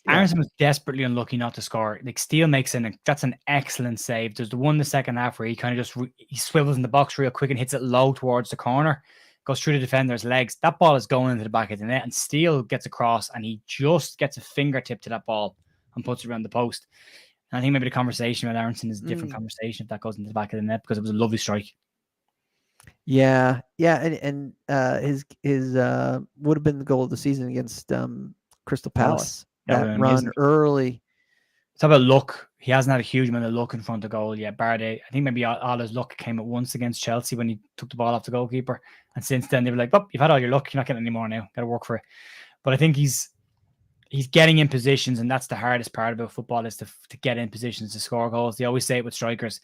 Aaronson was desperately unlucky not to score. Like Steele makes that's an excellent save. There's the one in the second half where he kind of just he swivels in the box real quick and hits it low towards the corner, goes through the defender's legs. That ball is going into the back of the net, and Steele gets across and he just gets a fingertip to that ball and puts it around the post. And I think maybe the conversation with Aaronson is a different conversation if that goes into the back of the net, because it was a lovely strike. Yeah, and his would have been the goal of the season against Crystal Palace. That run early. It's about luck. he hasn't had a huge amount of luck in front of goal yet. I think maybe all his luck came at once against Chelsea when he took the ball off the goalkeeper. And since then, they were like, "Oh, you've had all your luck. You're not getting any more now. Got to work for it." But I think he's getting in positions, and that's the hardest part about football is to get in positions to score goals. They always say it with strikers: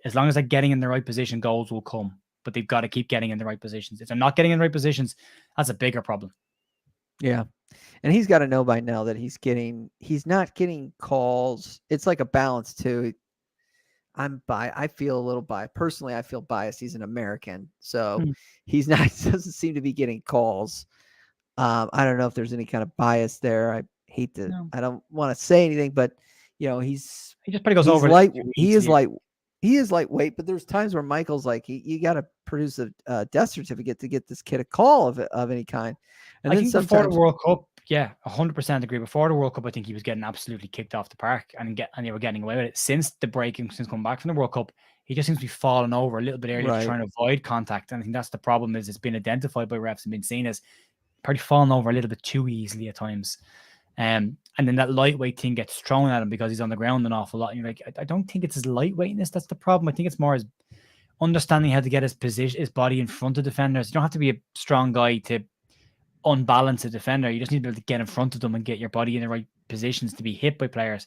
as long as they're getting in the right position, goals will come. But they've got to keep getting in the right positions. If they're not getting in the right positions, that's a bigger problem. Yeah. And he's got to know by now that he's not getting calls. It's like a balance too. I feel a little biased. Personally, I feel biased. He's an American. So he's not, doesn't seem to be getting calls. I don't know if there's any kind of bias there. I don't want to say anything, but he just probably goes over. He is lightweight, but there's times where Michael's like, you got to produce a death certificate to get this kid a call of any kind. And I think before the World Cup, 100% agree. Before the World Cup, I think he was getting absolutely kicked off the park and they were getting away with it. Since coming back from the World Cup, he just seems to be falling over a little bit early, trying to avoid contact. And I think that's the problem. Is it's been identified by refs and been seen as probably falling over a little bit too easily at times. And then that lightweight thing gets thrown at him because he's on the ground an awful lot. And you're like, I don't think it's his lightweightness that's the problem. I think it's more his understanding how to get his body in front of defenders. You don't have to be a strong guy to unbalance a defender. You just need to be able to get in front of them and get your body in the right positions to be hit by players.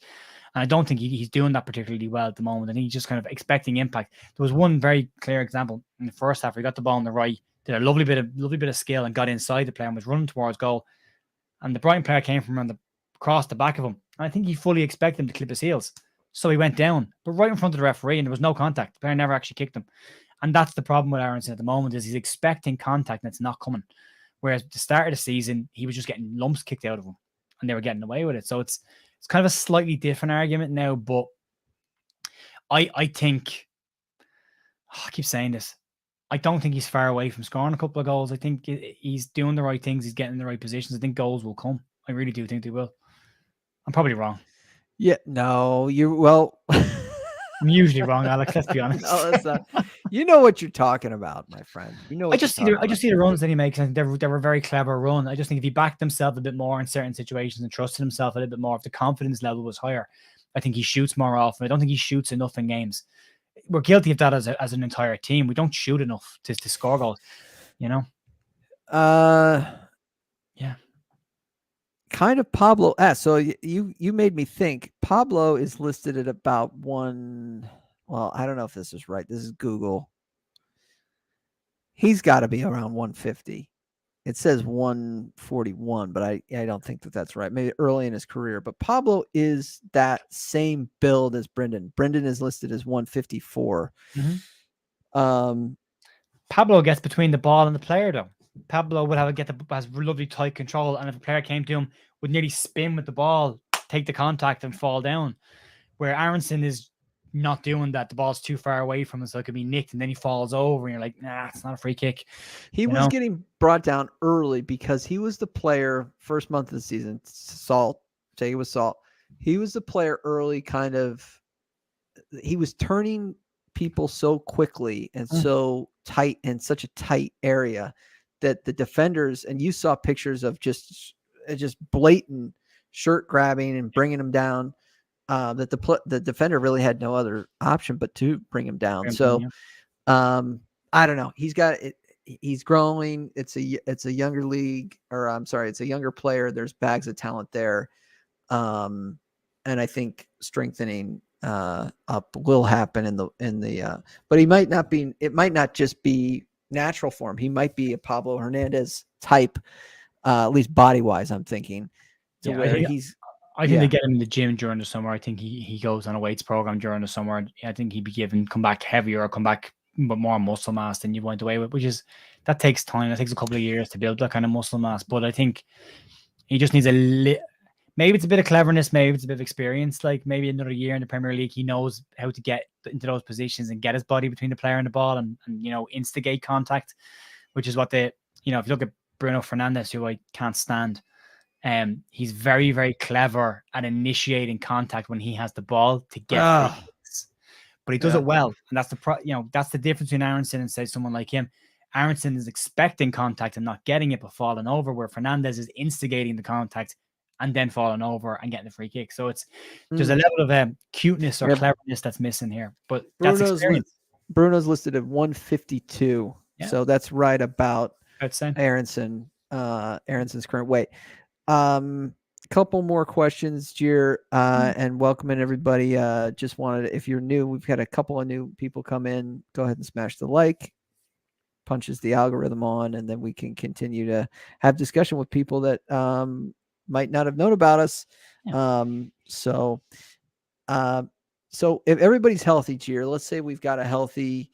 And I don't think he's doing that particularly well at the moment. And he's just kind of expecting impact. There was one very clear example in the first half where he got the ball on the right, did a lovely bit of skill and got inside the player and was running towards goal. And the Brighton player came from around across the back of him. And I think he fully expected him to clip his heels. So he went down, but right in front of the referee, and there was no contact. The player never actually kicked him. And that's the problem with Aaronson at the moment, is he's expecting contact and it's not coming. Whereas at the start of the season, he was just getting lumps kicked out of him and they were getting away with it. So it's kind of a slightly different argument now, but I think, I keep saying this, I don't think he's far away from scoring a couple of goals. I think he's doing the right things. He's getting in the right positions. I think goals will come. I really do think they will. I'm probably wrong. Yeah, no, well. I'm usually wrong, Alex. Let's be honest. No, that's not. You know what you're talking about, my friend. You know. I just see the runs that he makes. I think they were a very clever run. I just think if he backed himself a bit more in certain situations and trusted himself a little bit more, if the confidence level was higher, I think he shoots more often. I don't think he shoots enough in games. We're guilty of that as an entire team. We don't shoot enough to score goals. Yeah. Kind of Pablo. So you made me think. Pablo is listed at about one. Well, I don't know if this is right. This is Google. He's got to be around 150. It says 141, but I don't think that's right. Maybe early in his career. But Pablo is that same build as Brendan. Brendan is listed as 154. Pablo gets between the ball and the player, though. Pablo would has lovely tight control, and if a player came to him, would nearly spin with the ball, take the contact, and fall down. Where Aaronson is not doing that. The ball's too far away from him, so it could be nicked, and then he falls over, and you're like, nah, it's not a free kick. He was getting brought down early because he was the player first month of the season. Take it with salt. He was the player early, kind of. He was turning people so quickly and so tight in such a tight area that the defenders, and you saw pictures of just blatant shirt grabbing and bringing him down, that the defender really had no other option but to bring him down. So I don't know. He's growing. It's a younger league, or I'm sorry, it's a younger player. There's bags of talent there. And I think strengthening up will happen but he might not be, it might not just be natural for him. He might be a Pablo Hernandez type, at least body wise, I'm thinking. I think they get him in the gym during the summer. I think he goes on a weights program during the summer. I think he'd be come back heavier or come back with more muscle mass than you went away with, that takes time. It takes a couple of years to build that kind of muscle mass. But I think he just needs maybe it's a bit of cleverness, maybe it's a bit of experience. Like maybe another year in the Premier League, he knows how to get into those positions and get his body between the player and the ball and instigate contact, which is what if you look at Bruno Fernandes, who I can't stand, he's very, very clever at initiating contact when he has the ball to get but he does it well. And that's that's the difference between Aaronson and say someone like him. Aaronson is expecting contact and not getting it but falling over, where Fernandes is instigating the contact and then falling over and getting the free kick. So there's a level of cuteness or cleverness that's missing here, but that's experience. Bruno's listed at 152, so that's right about Aaronson. Aaronson's current weight. Couple more questions, Jir, and welcoming everybody. Just wanted, if you're new, we've had a couple of new people come in. Go ahead and smash the like, punches the algorithm on, and then we can continue to have discussion with people that might not have known about us. So if everybody's healthy, Jir, let's say we've got a healthy,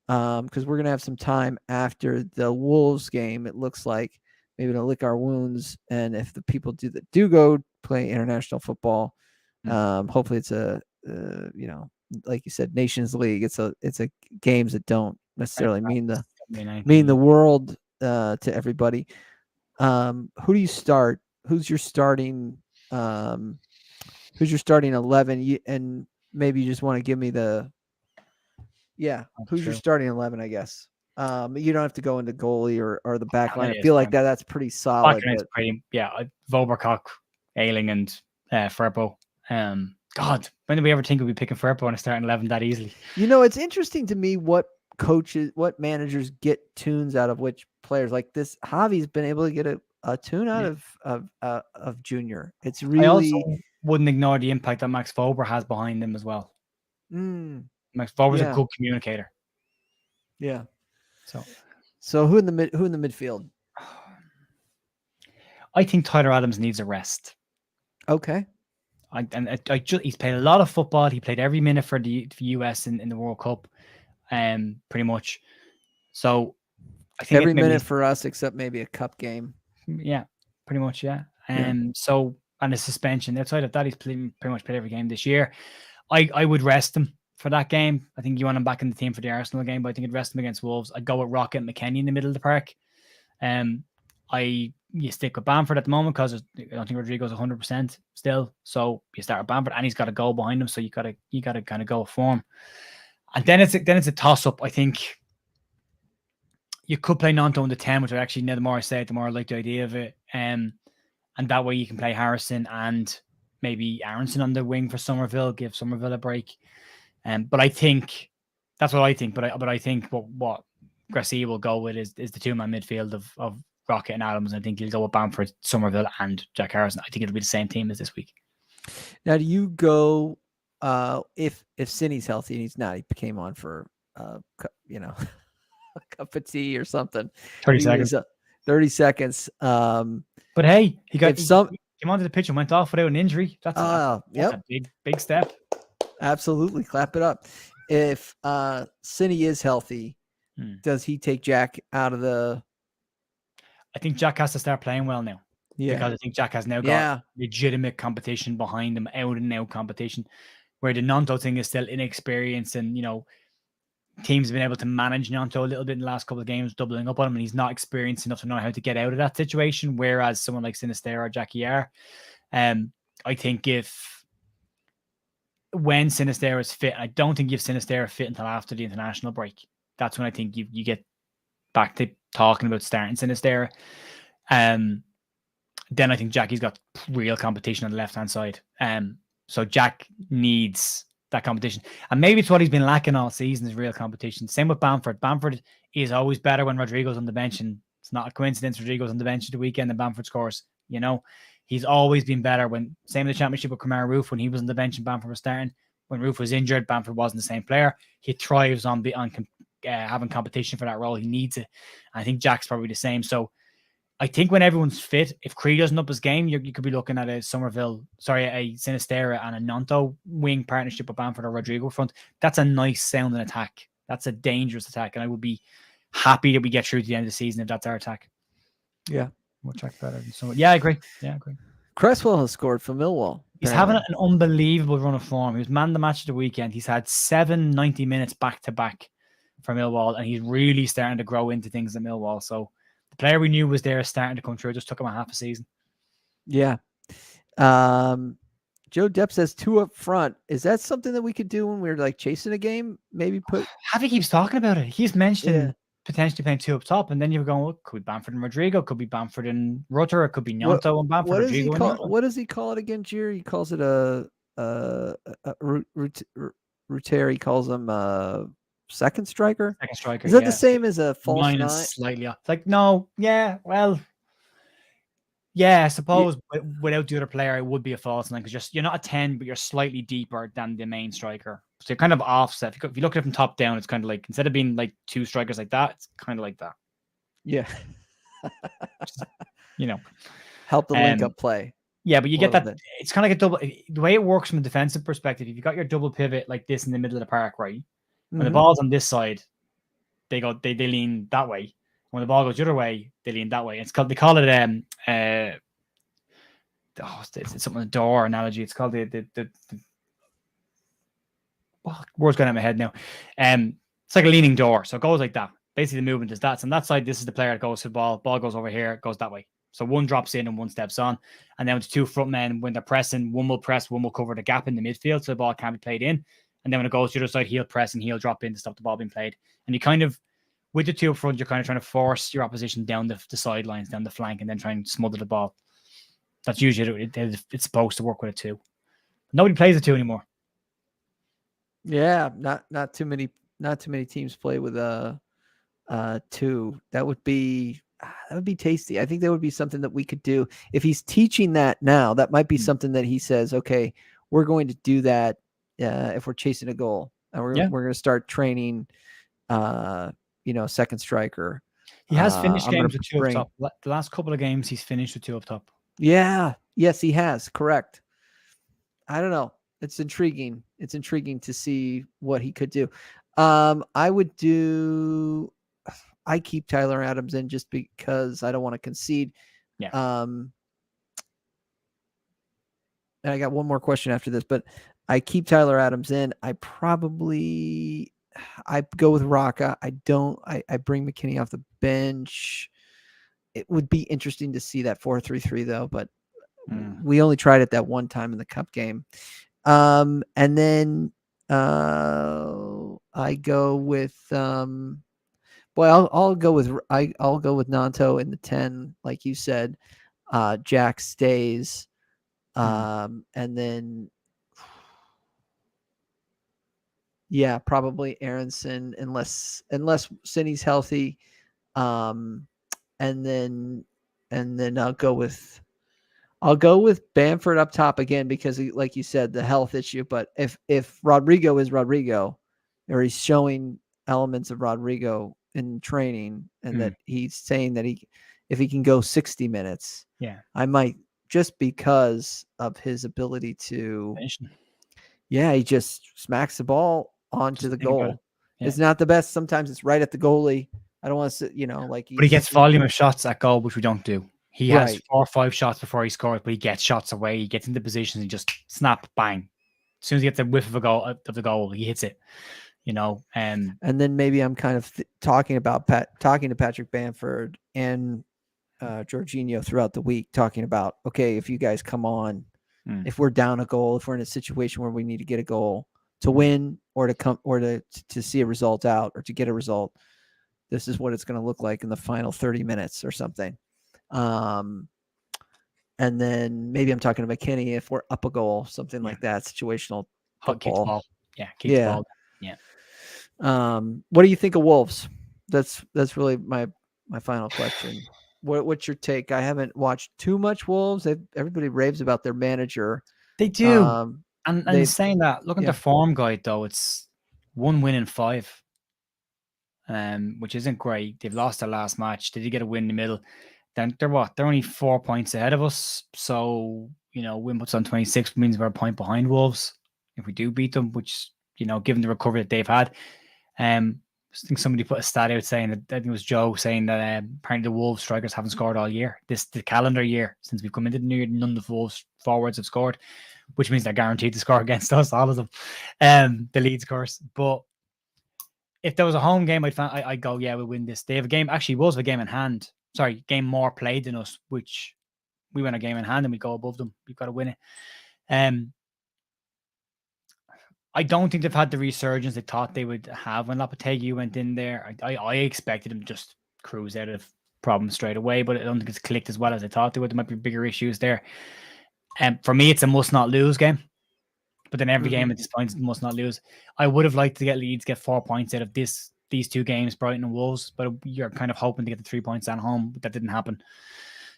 because we're gonna have some time after the Wolves game. It looks like maybe to lick our wounds, and if the people do go play international football, hopefully it's a like you said, Nations League. It's a games that don't necessarily mean the world to everybody. Who do you start? Who's your starting 11? And maybe you just want to give me who's your starting 11, I guess. You don't have to go into goalie or the back line. I feel like that's pretty solid. Vobercock, Ailing, and Firpo. God, when did we ever think we'd be picking Firpo on a starting 11 that easily? It's interesting to me what managers get tunes out of which players. Like this, Javi's been able to get a tune out of Junior. It's really. I also wouldn't ignore the impact that Max Vober has behind him as well. Max Vober's a good communicator. Yeah. So who in the midfield? I think Tyler Adams needs a rest. Okay. He's played a lot of football. He played every minute for the US in the World Cup, pretty much. So I think every minute for us except maybe a cup game. Yeah, pretty much. Yeah. So, and a suspension. Outside of that, he's pretty much played every game this year. I would rest him for that game. I think you want him back in the team for the Arsenal game, but I think I'd rest him against Wolves. I'd go with Rocket and McKennie in the middle of the park. You stick with Bamford at the moment because I don't think Rodrigo's 100% still. So you start with Bamford, and he's got a goal behind him, so you gotta kind of go for him. And then it's a toss up. I think you could play Nanto in the 10, which the more I say it, the more I like the idea of it. And that way you can play Harrison and maybe Aaronson on the wing for Somerville, give Somerville a break. But I think that's what I think. But I think what Gracia will go with is the two-man midfield of Rocket and Adams. I think he'll go with Bamford, Somerville, and Jack Harrison. I think it'll be the same team as this week. Now, do you go if Cindy's healthy and he's not? He came on for a cup of tea or something. 30 seconds. 30 seconds. But hey, he came onto the pitch and went off without an injury. That's a big step. Absolutely, clap it up. If Cindy is healthy, does he take Jack out of the? I think Jack has to start playing well now. Yeah, because I think Jack has now got legitimate competition behind him, out and out competition. Where the Nanto thing is still inexperienced, and teams have been able to manage Nanto a little bit in the last couple of games, doubling up on him, and he's not experienced enough to know how to get out of that situation. Whereas someone like Sinisterra or Jackie are, I think when Sinisterra is fit, I don't think you have Sinisterra fit until after the international break. That's when I think you get back to talking about starting Sinisterra. Then I think Jackie's got real competition on the left hand side. So Jack needs that competition, and maybe it's what he's been lacking all season is real competition. Same with Bamford. Bamford is always better when Rodrigo's on the bench, and it's not a coincidence Rodrigo's on the bench at the weekend and Bamford scores. He's always been better. Same in the championship with Kamara Roof when he was on the bench and Bamford was starting. When Roof was injured, Bamford wasn't the same player. He thrives on having competition for that role. He needs it. I think Jack's probably the same. So I think when everyone's fit, if Cree doesn't up his game, you could be looking at a Sinisterra and a Nanto wing partnership with Bamford or Rodrigo front. That's a nice sounding attack. That's a dangerous attack. And I would be happy that we get through to the end of the season if that's our attack. Yeah. We'll check better than someone. Yeah, I agree. Cresswell has scored for Millwall. He's having an unbelievable run of form. He was man of the match of the weekend. He's had 7 90 minutes back to back for Millwall, and he's really starting to grow into things at Millwall. So the player we knew was there is starting to come through. It just took him a half a season. Yeah. Joe Depp says 2 up front. Is that something that we could do when we're like chasing a game? Maybe put. Javi keeps talking about it. He's mentioned potentially playing 2 up top, and then you're going, well, could be Bamford and Rodrigo, could be Bamford and Rutter, it could be Gnonto and Bamford, Rodrigo and Gnonto. What does he call it again, Gier? He calls it a Rutter. He calls him second striker. Second striker. Is that the same as a false Mine nine? is slightly off. It's like, no, yeah, well, yeah, I suppose without the other player, it would be a false nine because you're not a 10, but you're slightly deeper than the main striker. So you're kind of offset. If you look at it from top down, it's kind of like, instead of being like 2 strikers like that, it's kind of like that. Yeah. Help the link up play. Yeah, but you get that. It's kind of like a double. The way it works from a defensive perspective, if you got your double pivot like this in the middle of the park, right? When the ball's on this side, they lean that way. When the ball goes the other way, they lean that way. They call it it's something, a door analogy. It's called the word's going out of my head now. It's like a leaning door. So it goes like that. Basically, the movement is that. So on that side, this is the player that goes to the ball. Ball goes over here, it goes that way. So one drops in and one steps on. And then with the 2 front men, when they're pressing, one will press, one will cover the gap in the midfield so the ball can't be played in. And then when it goes to the other side, he'll press and he'll drop in to stop the ball being played. And you kind of, with the 2 up front, you're kind of trying to force your opposition down the sidelines, down the flank, and then try and smother the ball. That's usually it's supposed to work with a 2. Nobody plays a 2 anymore. Yeah, not too many teams play with 2. That would be tasty. I think that would be something that we could do. If he's teaching that now, that might be something that he says, okay, we're going to do that if we're chasing a goal. And we're going to start training second striker. He has finished games with 2 up top. The last couple of games he's finished with 2 up top. Yeah. Yes, he has. Correct. I don't know. It's intriguing. It's intriguing to see what he could do. I keep Tyler Adams in just because I don't want to concede. Yeah. And I got one more question after this, but I keep Tyler Adams in. I go with Raka. I bring McKennie off the bench. It would be interesting to see that 4-3-3 though, but we only tried it that one time in the cup game. And then I go with I'll go with Gnonto in the 10, like you said. Jack stays, and then probably Aaronson unless Cindy's healthy, and then I'll go with Bamford up top again because, like you said, the health issue. But if Rodrigo is Rodrigo, or he's showing elements of Rodrigo in training, and that he's saying that if he can go 60 minutes, I might, just because of his ability to, he just smacks the ball onto the goal. It's not the best. Sometimes it's right at the goalie. I don't want to sit, but he gets volume of shots at goal, which we don't do. He has 4 or 5 shots before he scores, but he gets shots away. He gets into positions and just snap, bang. As soon as he gets a whiff of the goal, he hits it. And then maybe I'm kind of talking to Patrick Bamford and Jorginho throughout the week, talking about, okay, if you guys come on, if we're down a goal, if we're in a situation where we need to get a goal to win or to come or to see a result out or to get a result, this is what it's going to look like in the final 30 minutes or something. And then maybe I'm talking to McKennie if we're up a goal, something like that, situational football. Keep the ball. Yeah. What do you think of Wolves? That's really my final question. What's your take? I haven't watched too much Wolves. Everybody raves about their manager. They do. And saying that, look at the form guide though. It's 1 win in 5. Which isn't great. They've lost their last match. They did get a win in the middle. Then they're only 4 points ahead of us. So, win puts on 26 means we're a point behind Wolves if we do beat them, which, given the recovery that they've had. I think somebody put a stat out saying that, I think it was Joe saying that apparently the Wolves strikers haven't scored all year. The calendar year since we've come into the new year, none of the Wolves forwards have scored, which means they're guaranteed to score against us, all of them. The Leeds course. But if there was a home game, I'd go, we'll win this. They have a game. Actually, Wolves have a game in hand. Sorry, game more played than us, which we win a game in hand and we go above them. We've got to win it. I don't think they've had the resurgence they thought they would have when Lopetegui went in there. I expected him to just cruise out of problems straight away, but I don't think it's clicked as well as I thought they would. There might be bigger issues there. And for me, it's a must not lose game. But then every game at this point must not lose. I would have liked to get Leeds get 4 points out of these 2 games, Brighton and Wolves, but you're kind of hoping to get the 3 points at home, but that didn't happen.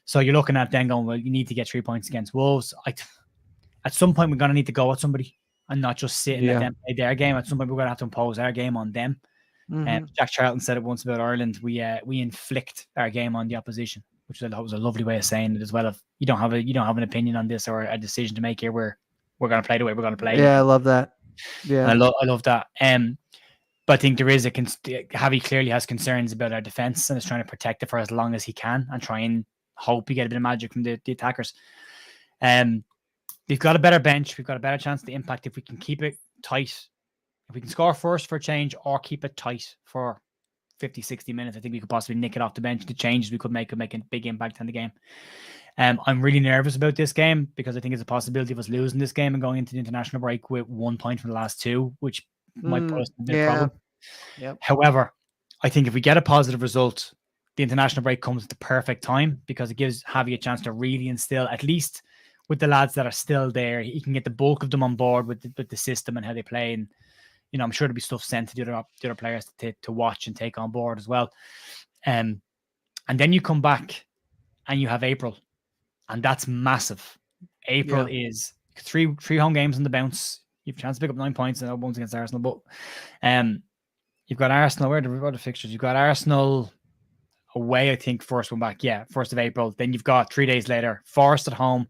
So you're looking at then going, well, you need to get 3 points against Wolves. At some point, we're going to need to go at somebody and not just sit and let them play their game. At some point, we're going to have to impose our game on them. Jack Charlton said it once about Ireland. We inflict our game on the opposition, which I thought was a lovely way of saying it as well. If you don't have an opinion on this or a decision to make here, we're going to play the way we're going to play. Yeah, I love that. Yeah, and I love that. But I think there is Javi clearly has concerns about our defense and is trying to protect it for as long as he can and try and hope we get a bit of magic from the attackers. We've got a better bench. We've got a better chance to impact if we can keep it tight. If we can score first for a change or keep it tight for 50, 60 minutes, I think we could possibly nick it off the bench. The changes we could make a big impact on the game. I'm really nervous about this game because I think there's a possibility of us losing this game and going into the international break with 1 point from the last 2, which might put us in a bit of problem. Yep. However, I think if we get a positive result, the international break comes at the perfect time because it gives Javi a chance to really instill, at least with the lads that are still there, he can get the bulk of them on board with the system and how they play. And, I'm sure there'll be stuff sent to the other players to watch and take on board as well. And then you come back and you have April, and that's massive. April is 3 home games on the bounce. You've a chance to pick up 9 points and ones against Arsenal, but you've got Arsenal. Where are the fixtures? You've got Arsenal away, I think, first one back. Yeah, 1st of April. Then you've got 3 days later, Forest at home,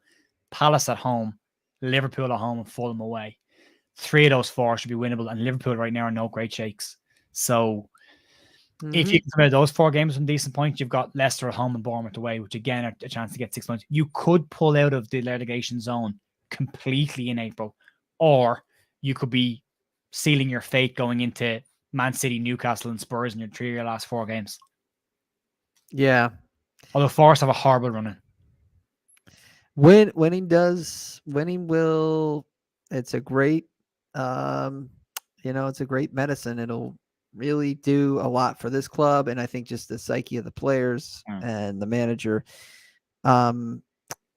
Palace at home, Liverpool at home, and Fulham away. 3 of those 4 should be winnable, and Liverpool right now are no great shakes. So if you can come out of those 4 games from decent points, you've got Leicester at home and Bournemouth away, which again are a chance to get 6 points. You could pull out of the relegation zone completely in April, or you could be sealing your fate going into Man City, Newcastle, and Spurs in your 3 of your last 4 games. Yeah. Although Forest have a horrible run in. Winning will. It's a great, it's a great medicine. It'll really do a lot for this club, and I think just the psyche of the players and the manager. I'm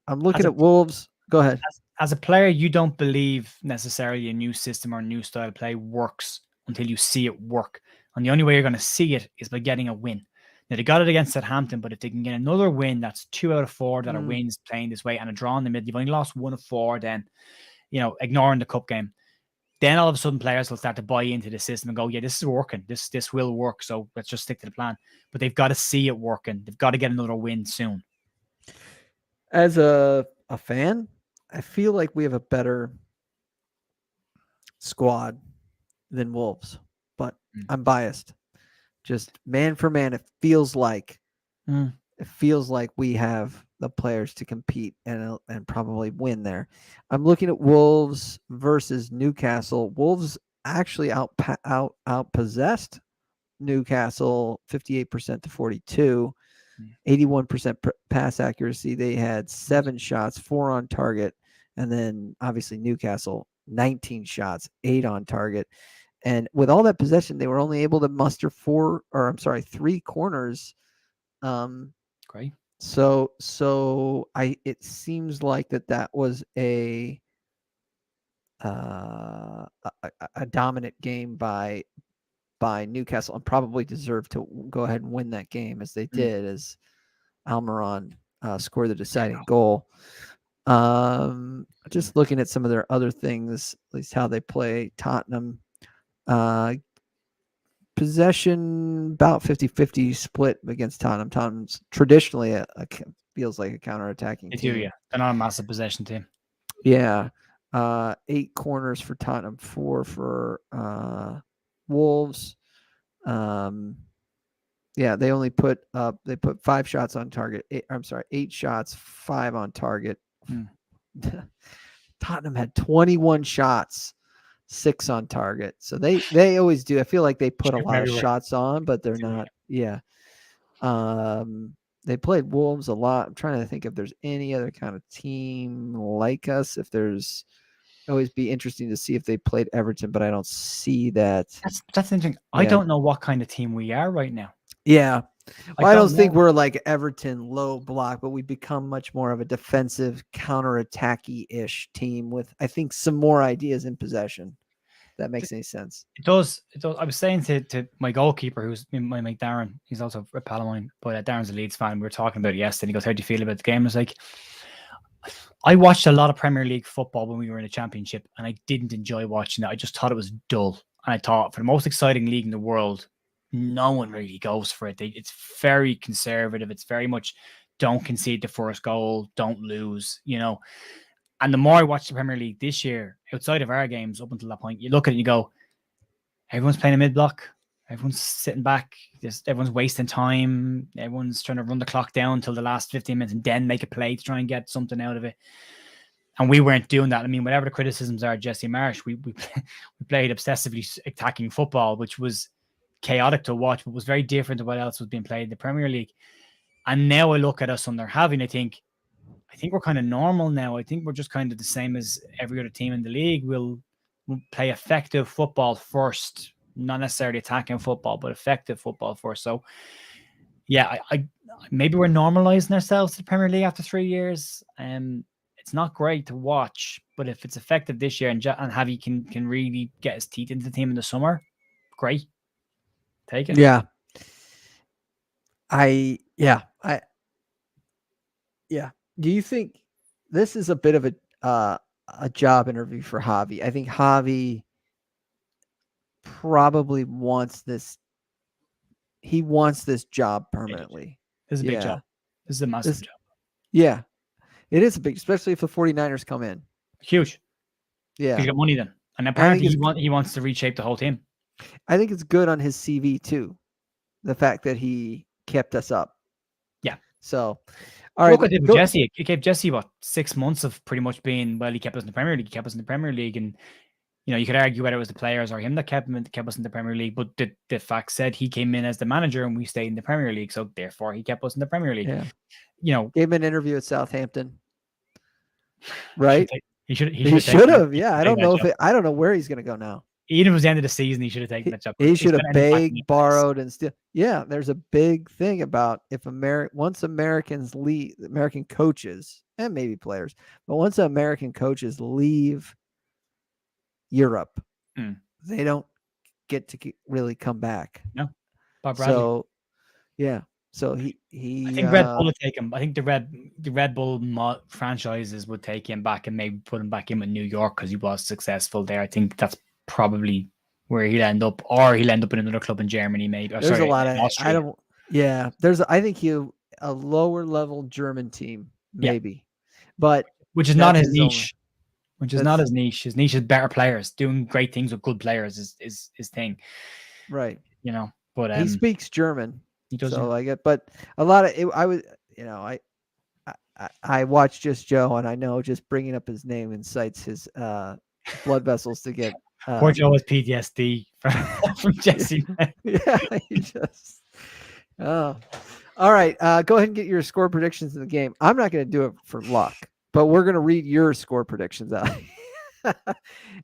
looking at Wolves. Go ahead. As a player, you don't believe necessarily a new system or a new style of play works until you see it work. And the only way you're going to see it is by getting a win. Now, they got it against Southampton, but if they can get another win, that's 2 out of 4 that are wins playing this way and a draw in the middle. You've only lost 1 of 4 then, ignoring the cup game. Then all of a sudden players will start to buy into the system and go, yeah, this is working. This will work. So let's just stick to the plan. But they've got to see it working. They've got to get another win soon. As a fan, I feel like we have a better squad than Wolves, but I'm biased. Just man for man, it feels like we have the players to compete and probably win there. I'm looking at Wolves versus Newcastle. Wolves actually outpossessed Newcastle 58% to 42, 81% pass accuracy. They had 7 shots, 4 on target, and then obviously Newcastle 19 shots, 8 on target. And with all that possession, they were only able to muster 3 corners. Great. So it seems like that was a dominant game by Newcastle and probably deserved to go ahead and win that game as they did, as Almiron scored the deciding goal. Just looking at some of their other things, at least how they play. Tottenham. Possession about 50-50 split against Tottenham. Tottenham's traditionally feels like a counterattacking team. They do, yeah. They're not a massive possession team. Yeah. 8 corners for Tottenham, 4 for Wolves. They only put 5 shots on target. 8 shots, 5 on target. Tottenham had 21 shots, 6 on target. So they always do. I feel like they put a lot of shots on, but they're not. Yeah. They played Wolves a lot. I'm trying to think if there's any other kind of team like us. If there's always be interesting to see if they played Everton, but I don't see that. That's interesting. Yeah. I don't know what kind of team we are right now. Yeah. Well, I don't don't think know. we're like Everton low block, but we become much more of a defensive, counter-attacky-ish team with, I think, some more ideas in possession. If that makes any sense. It does. It does. I was saying to my goalkeeper, who's my mate Darren, he's also a pal of mine, but Darren's a Leeds fan. We were talking about it yesterday. He goes, "How do you feel about the game?" I was like, I watched a lot of Premier League football when we were in the Championship, and I didn't enjoy watching it. I just thought it was dull. And I thought, for the most exciting league in the world, no one really goes for it. It's very conservative. It's very much don't concede the first goal, don't lose, And the more I watch the Premier League this year, outside of our games up until that point, you look at it and you go, everyone's playing a mid block. Everyone's sitting back. Everyone's wasting time. Everyone's trying to run the clock down until the last 15 minutes and then make a play to try and get something out of it. And we weren't doing that. I mean, whatever the criticisms are, Jesse Marsh, we played obsessively attacking football, which was chaotic to watch, but was very different to what else was being played in the Premier League. And now I look at us under Javi, I think we're kind of normal now. I think we're just kind of the same as every other team in the league. We'll play effective football first, not necessarily attacking football, but effective football first. So, yeah, I maybe we're normalizing ourselves to the Premier League after 3 years. It's not great to watch, but if it's effective this year and Javi can really get his teeth into the team in the summer, great. Take it. Yeah. Do you think this is a bit of a job interview for Javi? I think Javi probably wants this. He wants this job permanently. This is a big job. This is a massive job. Yeah, it is a big, especially if the 49ers come in. Huge. Yeah. You got money then. And apparently he wants to reshape the whole team. I think it's good on his CV too. The fact that he kept us up. Yeah. So, all right. Look at Jesse. It gave Jesse, 6 months of pretty much being, he kept us in the Premier League. He kept us in the Premier League. And, you could argue whether it was the players or him that kept us in the Premier League. But the fact said he came in as the manager and we stayed in the Premier League. So, therefore, he kept us in the Premier League. Yeah. Gave him an interview at Southampton. Right? He should have. Yeah. I don't know where he's going to go now. Even if it was the end of the season, he should have taken that job. He should have begged, borrowed, and still. Yeah, there's a big thing about if once Americans leave, American coaches and maybe players, but once American coaches leave Europe, they don't get to really come back. No, Bob Bradley. So, yeah. So he. I think Red Bull would take him. I think the Red Bull franchises would take him back and maybe put him back in with New York because he was successful there. I think that's probably where he'll end up, or he'll end up in another club in Germany, maybe. There's a lot of Austria. I think a lower level German team, maybe, but which is not his niche. Not his niche. His niche is better players, doing great things with good players is his thing, right? But he speaks German. He does. So I get, but a lot of it, I watch Just Joe, and I know just bringing up his name incites his blood vessels to get. Poor Joe has PTSD from Jesse. Yeah, he just. Oh, all right. Go ahead and get your score predictions in the game. I'm not going to do it for luck, but we're going to read your score predictions out.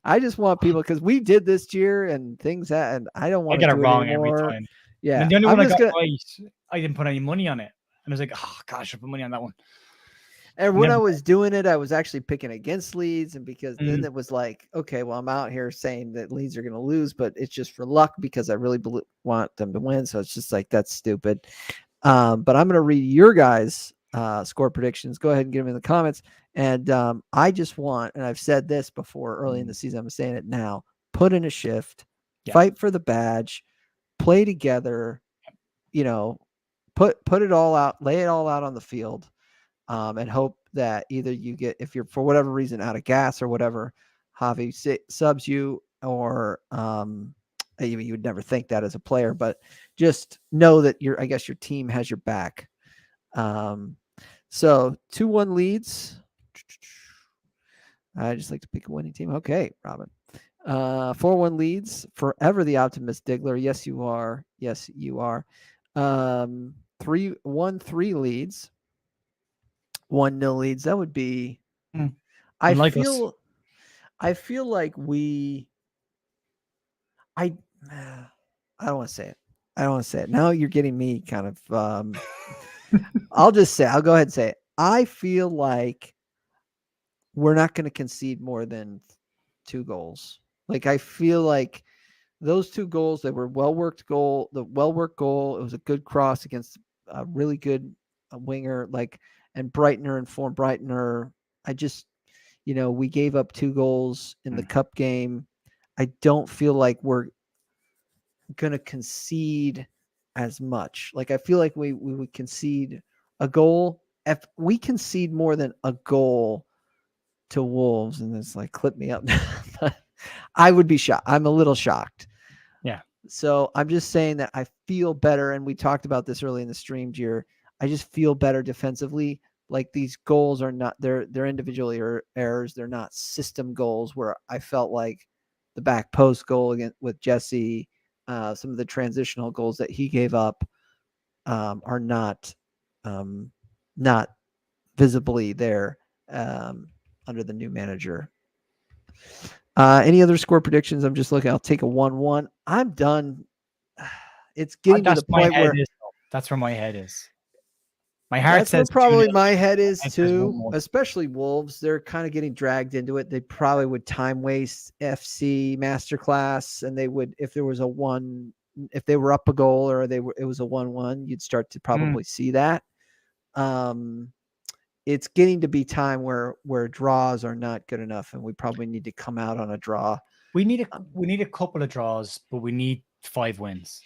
I just want people, because we did this year and things and I don't want to get it wrong every time. Yeah, and the only one I got right, I didn't put any money on it, and I was like, oh gosh, I put money on that one. And when I was doing it, I was actually picking against Leeds, and because then it was like, okay, well, I'm out here saying that Leeds are going to lose, but it's just for luck because I really want them to win. So it's just like, that's stupid. But I'm going to read your guys' score predictions. Go ahead and get them in the comments. And I just want, and I've said this before early in the season, I'm saying it now, put in a shift, fight for the badge, play together, put it all out, lay it all out on the field. And hope that either you get, if you're for whatever reason out of gas or whatever, Javi subs you, or you would never think that as a player, but just know that your team has your back. So 2-1 Leeds. I just like to pick a winning team. Okay, Robin. 4-1 Leeds. Forever the optimist, Diggler. Yes, you are. Yes, you are. 3-1-3 Leeds. 1-0 Leeds. That would be. I I feel like I don't want to say it. I don't want to say it. Now you're getting me kind of. I'll just say. I'll go ahead and say it. I feel like we're not going to concede more than 2 goals. Like I feel like those 2 goals, they were well-worked goal. The well-worked goal, it was a good cross against a really good winger, and Brightoner and former Brightoner. I just, we gave up 2 goals in the cup game. I don't feel like we're going to concede as much. Like I feel like we would concede a goal. If we concede more than a goal to Wolves, and it's like clip me up, I would be shocked. I'm a little shocked. Yeah. So I'm just saying that I feel better, and we talked about this early in the stream, Jer. I just feel better defensively. Like these goals are not they're individual errors. They're not system goals where I felt like the back post goal against with Jesse, some of the transitional goals that he gave up are not visibly there under the new manager. Any other score predictions? I'm just looking. I'll take a 1-1. I'm done. It's getting to the point where that's where my head is. My heart says probably my head is too, especially Wolves. They're kind of getting dragged into it. They probably would time waste FC Masterclass, and they would if there was if they were up a goal or it was a 1-1, you'd start to probably see that. It's getting to be time where draws are not good enough, and we probably need to come out on a draw. We need a couple of draws, but we need 5 wins.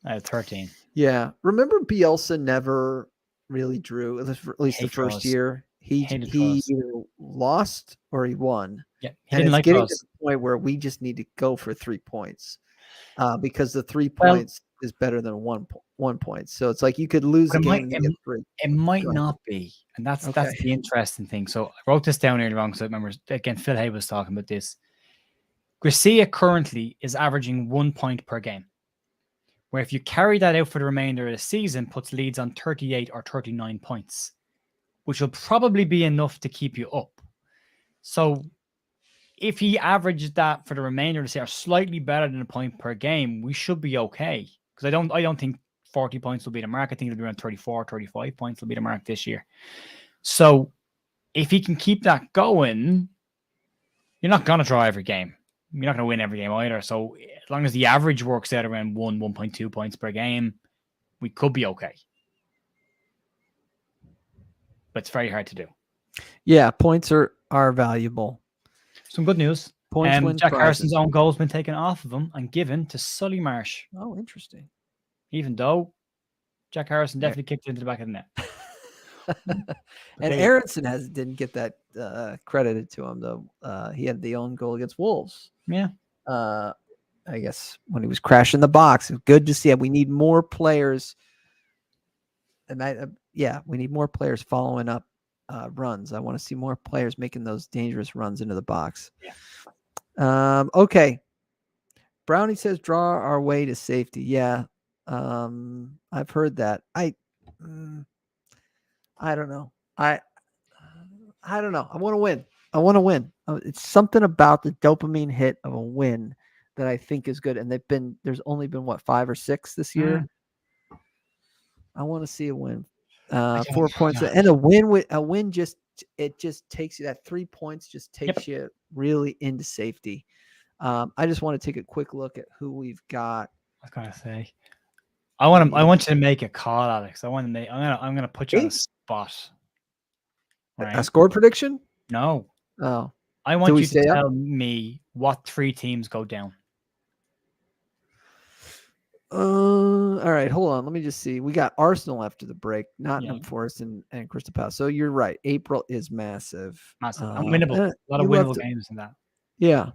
13. Yeah. Remember Bielsa never really drew, at least the first year. He either lost or he won. Yeah. And it's getting to the point where we just need to go for 3 points. Because the 3 points is better than 1 point. So it's like you could lose a game and get 3. It might not be. And that's the interesting thing. So I wrote this down earlier on because I remember, again, Phil Hay was talking about this. Gracia currently is averaging 1 point per game. Where if you carry that out for the remainder of the season, puts Leeds on 38 or 39 points, which will probably be enough to keep you up. So if he averaged that for the remainder of the season, slightly better than a point per game, we should be okay. Because I don't think 40 points will be the mark. I think it'll be around 34, 35 points will be the mark this year. So if he can keep that going, you're not going to draw every game. You're not going to win every game either. So as long as the average works out around 1.2 points per game, we could be okay. But it's very hard to do. Yeah, points are valuable. Some good news. Points Jack Harrison's own goal has been taken off of him and given to Solly Marsh. Oh, interesting. Even though Jack Harrison definitely kicked it into the back of the net. And Aaronson didn't get that credited to him, though. He had the own goal against Wolves. Yeah. I guess when he was crashing the box. It was good to see it. We need more players. And we need more players following up runs. I want to see more players making those dangerous runs into the box. Yeah. Okay. Brownie says draw our way to safety. Yeah. I've heard that. I don't know. I don't know. I want to win. It's something about the dopamine hit of a win that I think is good. And there's only been 5 or 6 this year. I want to see a win. 4 points and a win just takes you, that 3 points just takes you really into safety. I just want to take a quick look at who we've got. I was gonna say, I want you to make a call, Alex. I'm gonna put you on the spot. Right? A score prediction? No. Oh. I want you to tell me what 3 teams go down. All right, hold on. Let me just see. We got Arsenal after the break, Nottingham Forest and Crystal Palace. So you're right. April is massive. Massive. Unwinnable. A lot of winnable games in that. Yeah.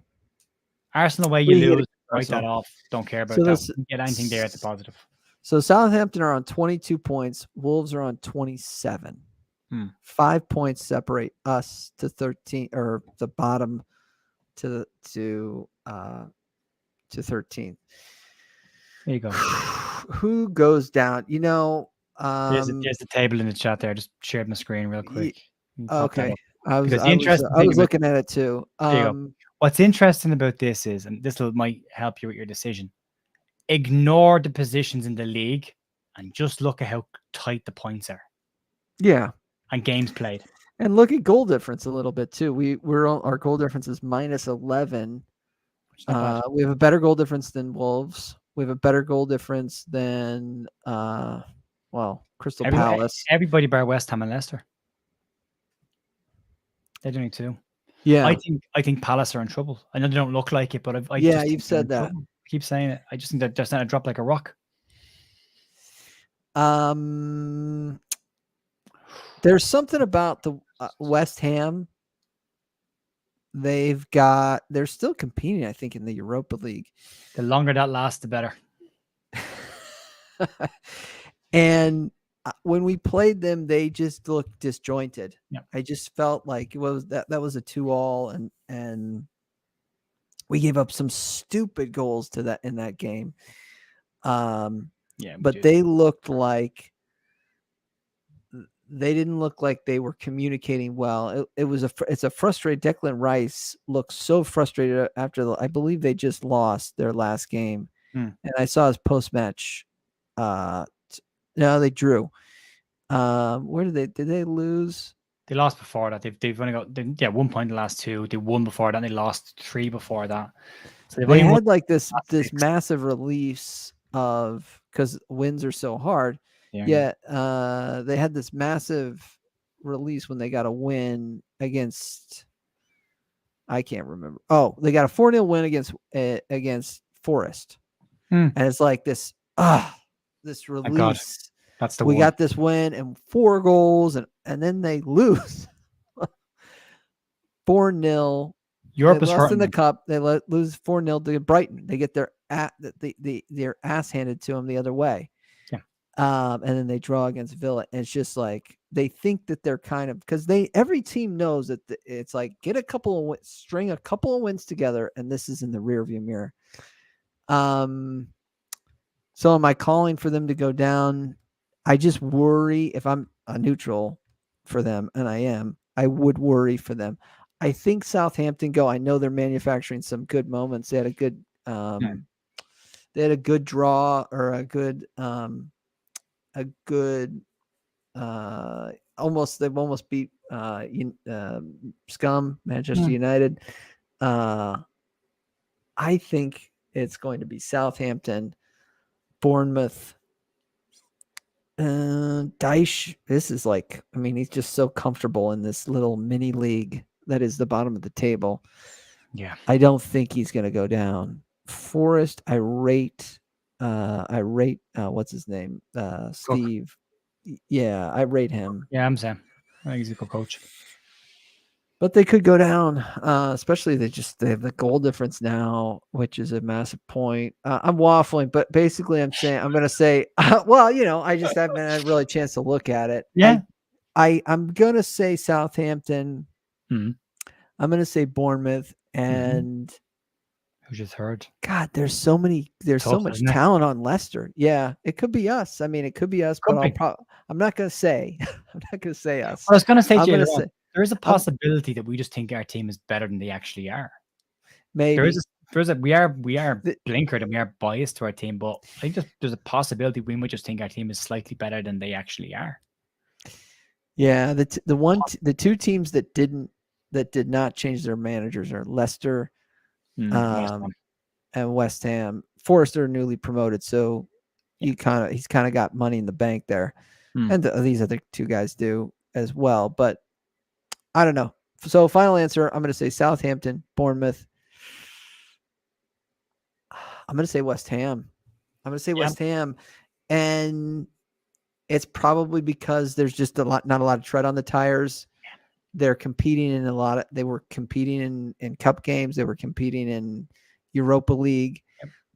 Arsenal away, you lose. Write that off. Don't care about that. You get anything there, it's a positive. So Southampton are on 22 points. Wolves are on 27. 5 points separate us to 13, or the bottom to 13th. There you go. Who goes down? There's the table in the chat there. Just shared my screen real quick. Okay. I was Because the I was interesting I thing was about looking at it too. there you go. What's interesting about this is, and this might help you with your decision. Ignore the positions in the league and just look at how tight the points are Yeah. and games played. And look at goal difference a little bit too. Our goal difference is -11. Which is not bad. We have a better goal difference than Wolves. We have a better goal difference than Crystal Palace. Everybody bar West Ham and Leicester. They're doing it too. Yeah. I think Palace are in trouble. I know they don't look like it, but I Yeah, just think you've they're in said that. trouble. I keep saying it. I just think they're starting to drop like a rock. There's something about the West Ham. They're still competing, I think, in the Europa League. The longer that lasts, the better. And when we played them, they just looked disjointed. Yep. I just felt like it was that was a 2-2, and we gave up some stupid goals to that in that game. But they looked like they didn't look like they were communicating well. It's a frustrated. Declan Rice looked so frustrated after I believe they just lost their last game, and I saw his post match. No, they drew. Where did they lose? They lost before that. They've only got 1 point in the last 2. They won before that. And they lost 3 before that. So they had like this massive release of, because wins are so hard. Yeah. They had this massive release when they got a win against. I can't remember. Oh, they got a 4-0 win against Forest, and it's like this. This release. God. That's the we one. got this win and 4 goals, and then they lose 4-0. Europe they is lost hurting in the them. cup. They lose 4-0 to Brighton. They get their ass handed to them the other way. Yeah. And then they draw against Villa. And it's just like they think that they're kind of, because every team knows that it's like string a couple of wins together, and this is in the rearview mirror. So am I calling for them to go down? I just worry if I'm a neutral for them, and I would worry for them. I think Southampton go. I know they're manufacturing some good moments. They had a good draw, or a good they've almost beat Scum, Manchester United. I think it's going to be Southampton, Bournemouth. Dyche, this is like, I mean, he's just so comfortable in this little mini league that is the bottom of the table. Yeah. I don't think he's going to go down. Forest, I rate what's his name? Steve. Yeah, I rate him. Yeah, I'm Sam. I think he's a good coach. But they could go down, especially they have the goal difference now, which is a massive point. I'm waffling, but basically I'm going to say, I just haven't had really a chance to look at it. Yeah. I'm going to say Southampton. Mm-hmm. I'm going to say Bournemouth, and who just heard? God, there's so much talent on Leicester. Yeah, it could be us. I mean, it could be us, but I'm not going to say. I'm not going to say us. I was going to say, there is a possibility that we just think our team is better than they actually are. Maybe we are blinkered and we are biased to our team, but I think there's a possibility we might just think our team is slightly better than they actually are. Yeah, the two teams that did not change their managers are Leicester and West Ham. Forest are newly promoted, so he's kind of got money in the bank there, and these other two guys do as well. But I don't know. So final answer, I'm going to say Southampton, Bournemouth. I'm going to say West Ham. West Ham, and it's probably because there's just not a lot of tread on the tires. They're competing in they were competing in cup games. They were competing in Europa League.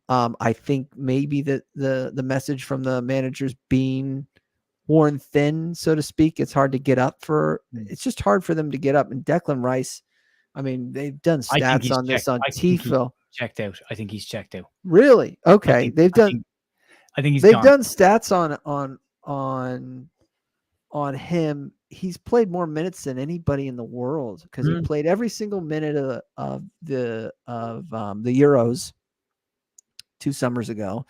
I think maybe the message from the managers being worn thin, so to speak. It's hard to get up it's just hard for them to get up. And Declan Rice, I mean, they've done stats on this on TFL. Checked out. I think he's checked out. Really? Okay. They've done stats on on him he's played more minutes than anybody in the world because he played every single minute of the Euros 2 summers ago.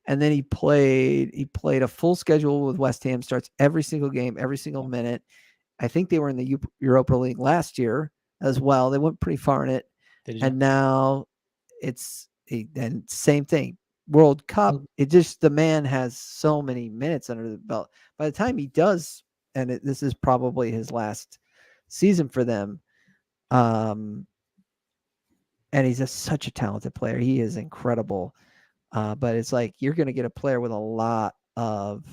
And then he played a full schedule with West Ham, starts every single game, every single minute. I think they were in the Europa League last year as well. They went pretty far in it. And now and same thing. World Cup. It just, the man has so many minutes under the belt. By the time he does, and this is probably his last season for them. And he's such a talented player. He is incredible. But it's like you're going to get a player with a lot of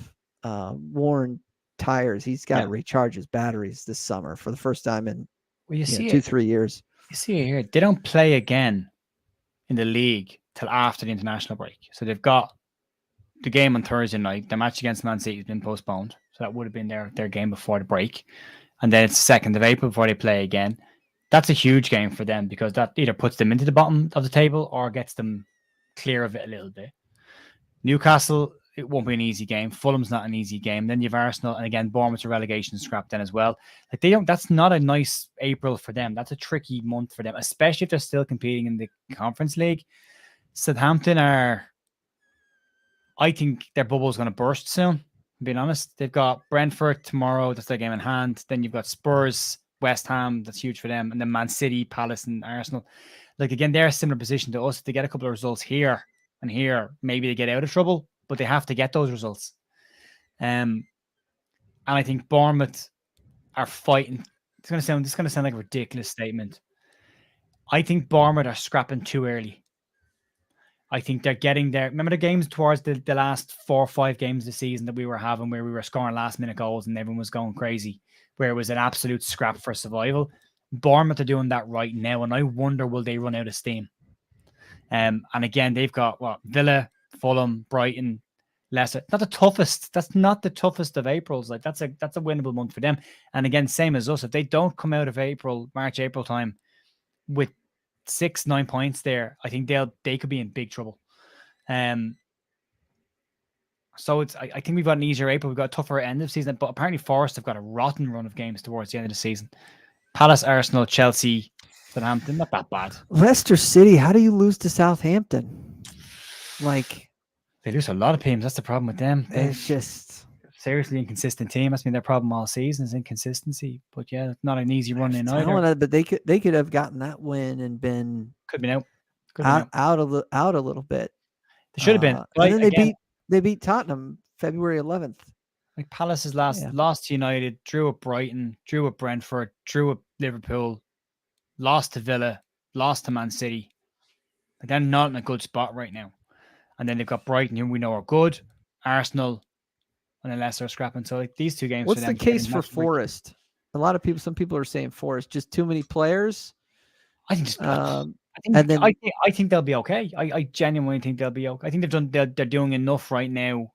worn tires. He's got to recharge his batteries this summer for the first time in 2-3 years. You see it here. They don't play again in the league till after the international break. So they've got the game on Thursday night. The match against Man City has been postponed. So that would have been their game before the break. And then it's the 2nd of April before they play again. That's a huge game for them because that either puts them into the bottom of the table or gets them clear of it a little bit. Newcastle, it won't be an easy game. Fulham's not an easy game. Then you have Arsenal, and again, Bournemouth's a relegation scrap then as well. Like that's not a nice April for them. That's a tricky month for them, especially if they're still competing in the Conference League. Southampton I think their bubble is going to burst soon, being honest. They've got Brentford tomorrow, that's their game in hand. Then you've got Spurs, West Ham, that's huge for them. And then Man City, Palace, and Arsenal. Like, again, they're a similar position to us. If they get a couple of results here and here, maybe they get out of trouble, but they have to get those results. And I think Bournemouth are fighting. This is going to sound like a ridiculous statement. I think Bournemouth are scrapping too early. I think they're getting there. Remember the games towards the last 4 or 5 games of the season that we were having where we were scoring last minute goals and everyone was going crazy, where it was an absolute scrap for survival. Bournemouth are doing that right now, and I wonder, will they run out of steam? And again, they've got Villa, Fulham, Brighton, Leicester. Not the toughest. That's not the toughest of Aprils. Like that's a winnable month for them. And again, same as us. If they don't come out of March, April time with 6-9 points there, I think they could be in big trouble. So I think we've got an easier April. We've got a tougher end of season, but apparently Forest have got a rotten run of games towards the end of the season. Palace, Arsenal, Chelsea, Southampton, not that bad. Leicester City, how do you lose to Southampton? Like, they lose a lot of teams. That's the problem with them. It's just seriously inconsistent team. That's been their problem all season, is inconsistency. But yeah, not an easy run in either. But they could have gotten that win and been out a little bit. They should have been. And then they beat Tottenham February 11th. Like Palace's lost to United, drew at Brighton, drew at Brentford, drew at Liverpool, lost to Villa, lost to Man City. Like, they're not in a good spot right now. And then they've got Brighton, who we know are good, Arsenal, and then Leicester scrapping. So like these 2 games. What's the case for Forest? Some people are saying Forest, just too many players. I think they'll be okay. I genuinely think they'll be okay. I think they're doing enough right now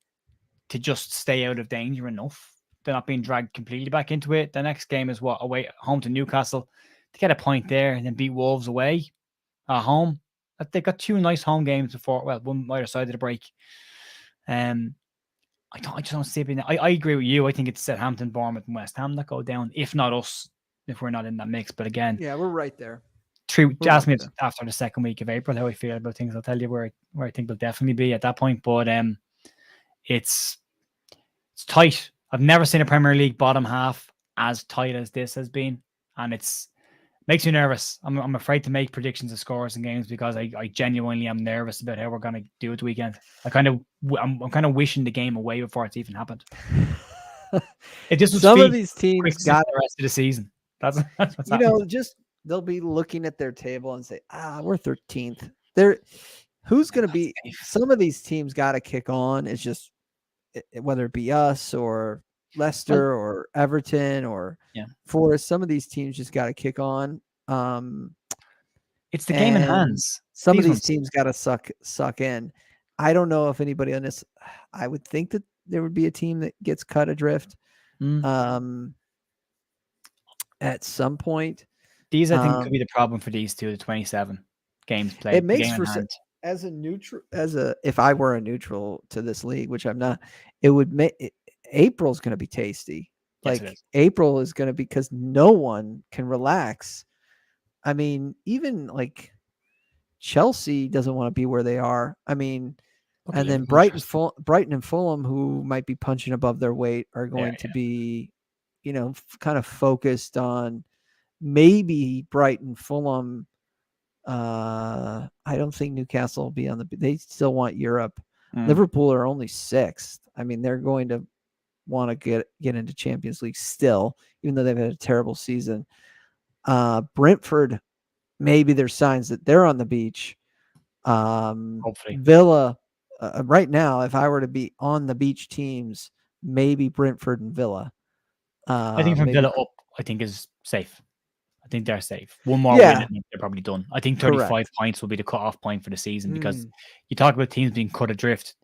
to just stay out of danger enough. They're not being dragged completely back into it. The next game is away home to Newcastle. To get a point there and then beat Wolves away at home. They've got 2 nice home games before. Well, one either side of the break. I just don't see it being. I agree with you. I think it's Southampton, Bournemouth, and West Ham that go down. If not us, if we're not in that mix. But again, yeah, we're right there. Ask me after the 2nd week of April how I feel about things. I'll tell you where I think we'll definitely be at that point. But it's tight. I've never seen a Premier League bottom half as tight as this has been, and makes me nervous. I'm afraid to make predictions of scores and games because I genuinely am nervous about how we're going to do it the weekend. I'm kind of wishing the game away before it's even happened. It just some of these teams got the rest of the season. That's what's happening. They'll be looking at their table and say, we're 13th. Who's going to be? Some of these teams got to kick on. It's just whether it be us or Leicester or Everton or Forest. Some of these teams just got to kick on. It's the game in hands. Some of these teams got to suck in. I don't know if anybody on this. I would think that there would be a team that gets cut adrift at some point. These, I think, could be the problem for these 2, the 27 games played. It makes for as a neutral, if I were a neutral to this league, which I'm not, it would make April's going to be tasty. Yes, it Like is. April is going to be, because no one can relax. I mean, even like Chelsea doesn't want to be where they are. I mean, Look at and then Liverpool. Brighton and Fulham, who might be punching above their weight, are going to Yeah. be, kind of focused on maybe Brighton, Fulham. I don't think Newcastle will be on they still want Europe. Liverpool are only 6th. I mean, they're going to want to get into Champions League still, even though they've had a terrible season. Brentford, maybe there's signs that they're on the beach. Hopefully. Villa, right now, if I were to be on the beach teams, maybe Brentford and Villa. I think from Maybe, Villa up, I think is safe. I think they're safe. One more win yeah, and they're probably done. I think 35 correct. points will be the cut-off point for the season because you talk about teams being cut adrift.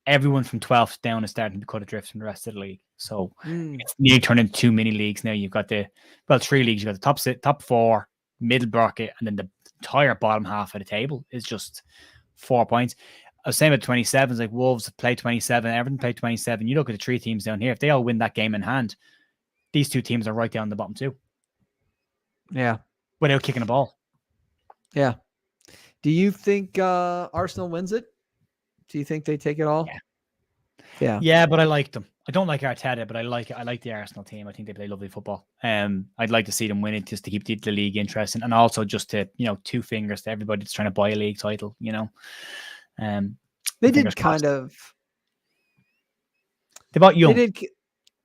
Everyone from 12th down is starting to cut adrift from the rest of the league. So it's nearly turned into 2 mini leagues now. You've got 3 leagues. You've got the top 4, middle bracket, and then the entire bottom half of the table is just 4 points. I was saying about 27s, like Wolves play 27, Everton play 27. You look at the 3 teams down here. If they all win that game in hand, these 2 teams are right down the bottom 2. Yeah. Without kicking a ball. Yeah. Do you think Arsenal wins it? Do you think they take it all? Yeah. Yeah, but I like them. I don't like Arteta, but I like the Arsenal team. I think they play lovely football. I'd like to see them win it just to keep the league interesting, and also just to 2 fingers to everybody that's trying to buy a league title. They did kind of. They bought Young. They did,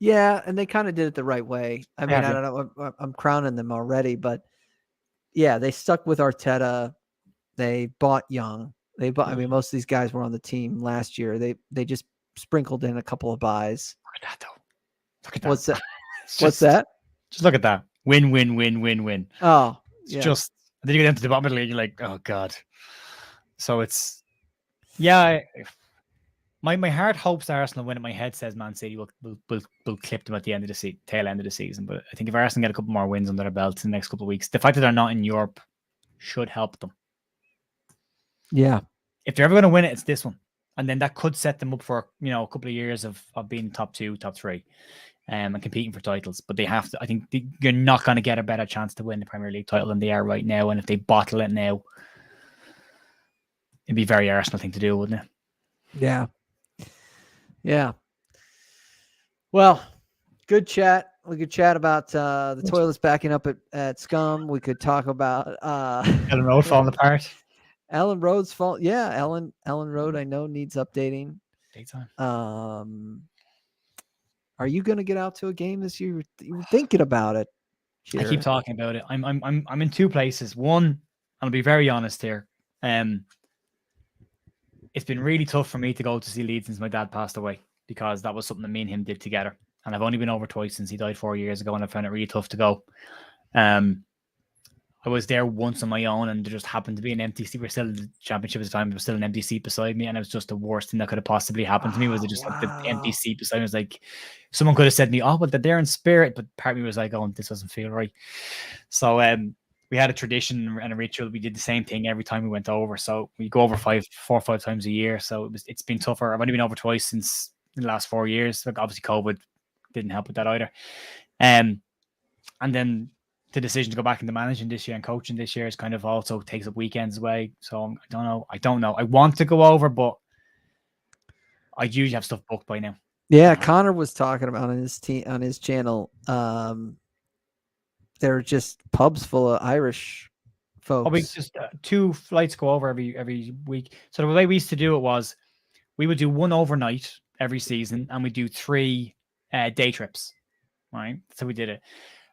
yeah, and they kind of did it the right way. I mean, I don't know. I'm crowning them already, but yeah, they stuck with Arteta. They bought Young. I mean, most of these guys were on the team last year. They just sprinkled in a couple of buys. Look at that, though. Look at that. What's that? What's that? Just look at that. Win, win, win, win, win. Oh, it's just. Then you get into the bottom of the league, you're like, oh god. So it's, yeah. My heart hopes Arsenal win it. My head says Man City will clip them at the end of the tail end of the season. But I think if Arsenal get a couple more wins under their belts in the next couple of weeks, the fact that they're not in Europe should help them. Yeah. If they're ever going to win it, it's this one. And then that could set them up for, a couple of years of being top 2, top 3 and competing for titles. But they have to, I think you're not going to get a better chance to win the Premier League title than they are right now. And if they bottle it now, it'd be a very Arsenal thing to do, wouldn't it? Yeah. Yeah. Well, good chat. We could chat about the toilets backing up at Scum. We could talk about Ellen Road falling apart. Ellen Road's fault. Yeah, Ellen Road, I know, needs updating. Daytime. Are you going to get out to a game this year? You're thinking about it. I keep talking about it. I'm in 2 places. One, I'll be very honest here. It's been really tough for me to go to see Leeds since my dad passed away, because that was something that me and him did together. And I've only been over twice since he died 4 years ago, and I found it really tough to go. I was there once on my own, and there just happened to be an empty seat. We're still in the championship at the time. There was still an empty seat beside me, and it was just the worst thing that could have possibly happened to me. Was it just like the empty seat beside me? It was like someone could have said to me, "Oh, but they're there in spirit," but part of me was like, "Oh, this doesn't feel right." So we had a tradition and a ritual. We did the same thing every time we went over. So we go over 4 or 5 times a year. So it's been tougher. I've only been over twice since the last 4 years. Like obviously COVID didn't help with that either. And then the decision to go back into managing this year and coaching this year is kind of also takes up weekends away. So I don't know. I want to go over, but I usually have stuff booked by now. Yeah, Connor was talking about on his channel. There are just pubs full of Irish folks. We just 2 flights go over every week. So the way we used to do it was we would do 1 overnight every season, and we do 3 day trips. Right, so we did it.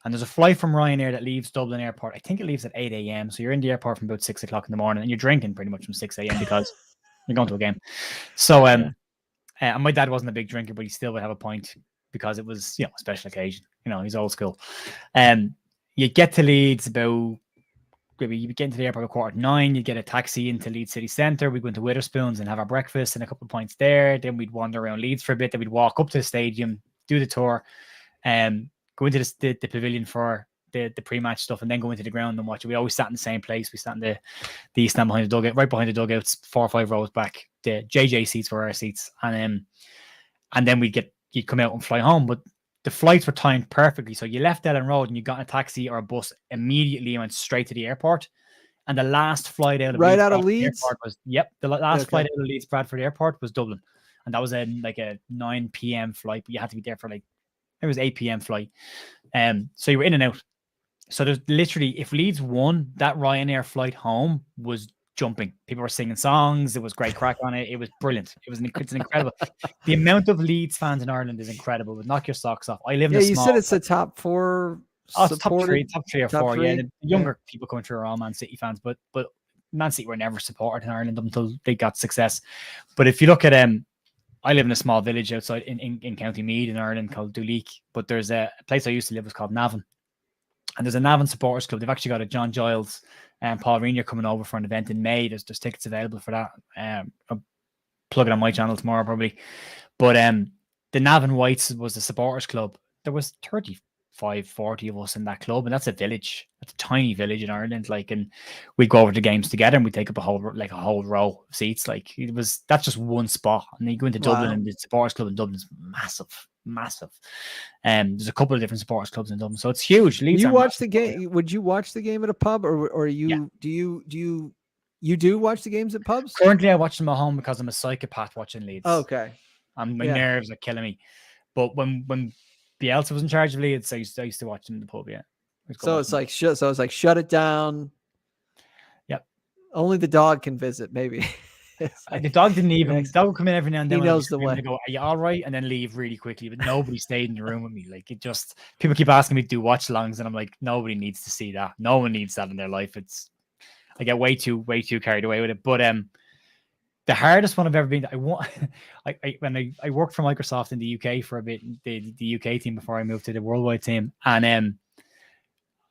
And there's a flight from Ryanair that leaves Dublin Airport. I think it leaves at 8 a.m. So you're in the airport from about 6 o'clock in the morning, and you're drinking pretty much from 6 a.m. because you're going to a game. So, and my dad wasn't a big drinker, but he still would have a pint because it was, a special occasion. He's old school. You get to Leeds about, maybe you get into the airport at 9:15. You get a taxi into Leeds City Centre. We go into Witherspoons and have our breakfast and a couple of pints there. Then we'd wander around Leeds for a bit. Then we'd walk up to the stadium, do the tour, go into the pavilion for the pre-match stuff, and then go into the ground and watch it. We always sat in the same place. We sat in the east stand behind the dugout, right behind the dugouts, 4 or 5 rows back. The JJ seats were our seats, and then you'd come out and fly home. But the flights were timed perfectly. So you left Ellen Road and you got in a taxi or a bus immediately and went straight to the airport. And the last flight out of Right Leeds out of Bradford Leeds? Airport was the last Okay. flight out of Leeds Bradford Airport was Dublin, and that was a 9 p.m. flight, but you had to be there for like it was 8 p.m. flight. So you were in and out. So there's literally, if Leeds won, that Ryanair flight home was jumping. People were singing songs. It was great crack on it. It was brilliant. It's an incredible. The amount of Leeds fans in Ireland is incredible. It would knock your socks off. I live in a Yeah, you small. said it's the top 4 It's supported. top three or top 4. three? Yeah, the younger people coming through are all Man City fans, but Man City were never supported in Ireland until they got success. But if you look at I live in a small village outside in County Meath in Ireland called Duleek, but there's a place I used to live was called Navan. And there's a Navan supporters club. They've actually got a John Giles and Paul Renier coming over for an event in May. There's tickets available for that. I'll plug it on my channel tomorrow probably. But the Navan Whites was the supporters club. There was 35-40 of us in that club, and that's a village. That's a tiny village in Ireland. Like, and we'd go over to games together, and we'd take up a whole row of seats. Like, that's just one spot. And then you go into Dublin, and the supporters club in Dublin is massive. There's a couple of different supporters clubs in Dublin, so it's huge. Leeds you watch the game? Would you watch the game at a pub, or you do watch the games at pubs? Currently, I watch them at home because I'm a psychopath watching Leeds. Okay, and my nerves are killing me. But when Bielsa was in charge of Leeds, I used to watch them in the pub. Yeah. So it's like shut it down. Yep. Only the dog can visit, maybe. Like, the dog didn't even. The dog would come in every now and then. He knows the way. Go, are you all right? And then leave really quickly. But nobody stayed in the room with me. Like, it just, people keep asking me to do watch alongs, and I'm like, nobody needs to see that. No one needs that in their life. I get way too carried away with it. But the hardest one I've ever been. When I worked for Microsoft in the UK for a bit, the UK team before I moved to the worldwide team, and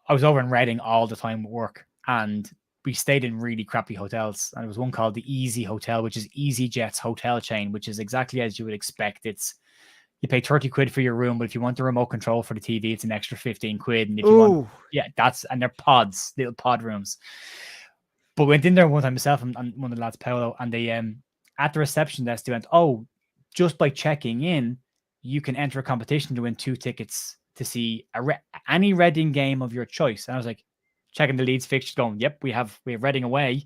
I was over in Reading all the time at work, and we stayed in really crappy hotels. And there was one called the Easy Hotel, which is EasyJet's hotel chain, which is exactly as you would expect. You pay 30 quid for your room, but if you want the remote control for the TV, it's an extra 15 quid. And if you want, and they're pods, little pod rooms. But we went in there one time, myself and one of the lads, Paolo, and they at the reception desk, they went, "Oh, just by checking in, you can enter a competition to win 2 tickets to see any Reading game of your choice." And I was like, checking the Leeds fixtures, going, "Yep, we have Reading away." And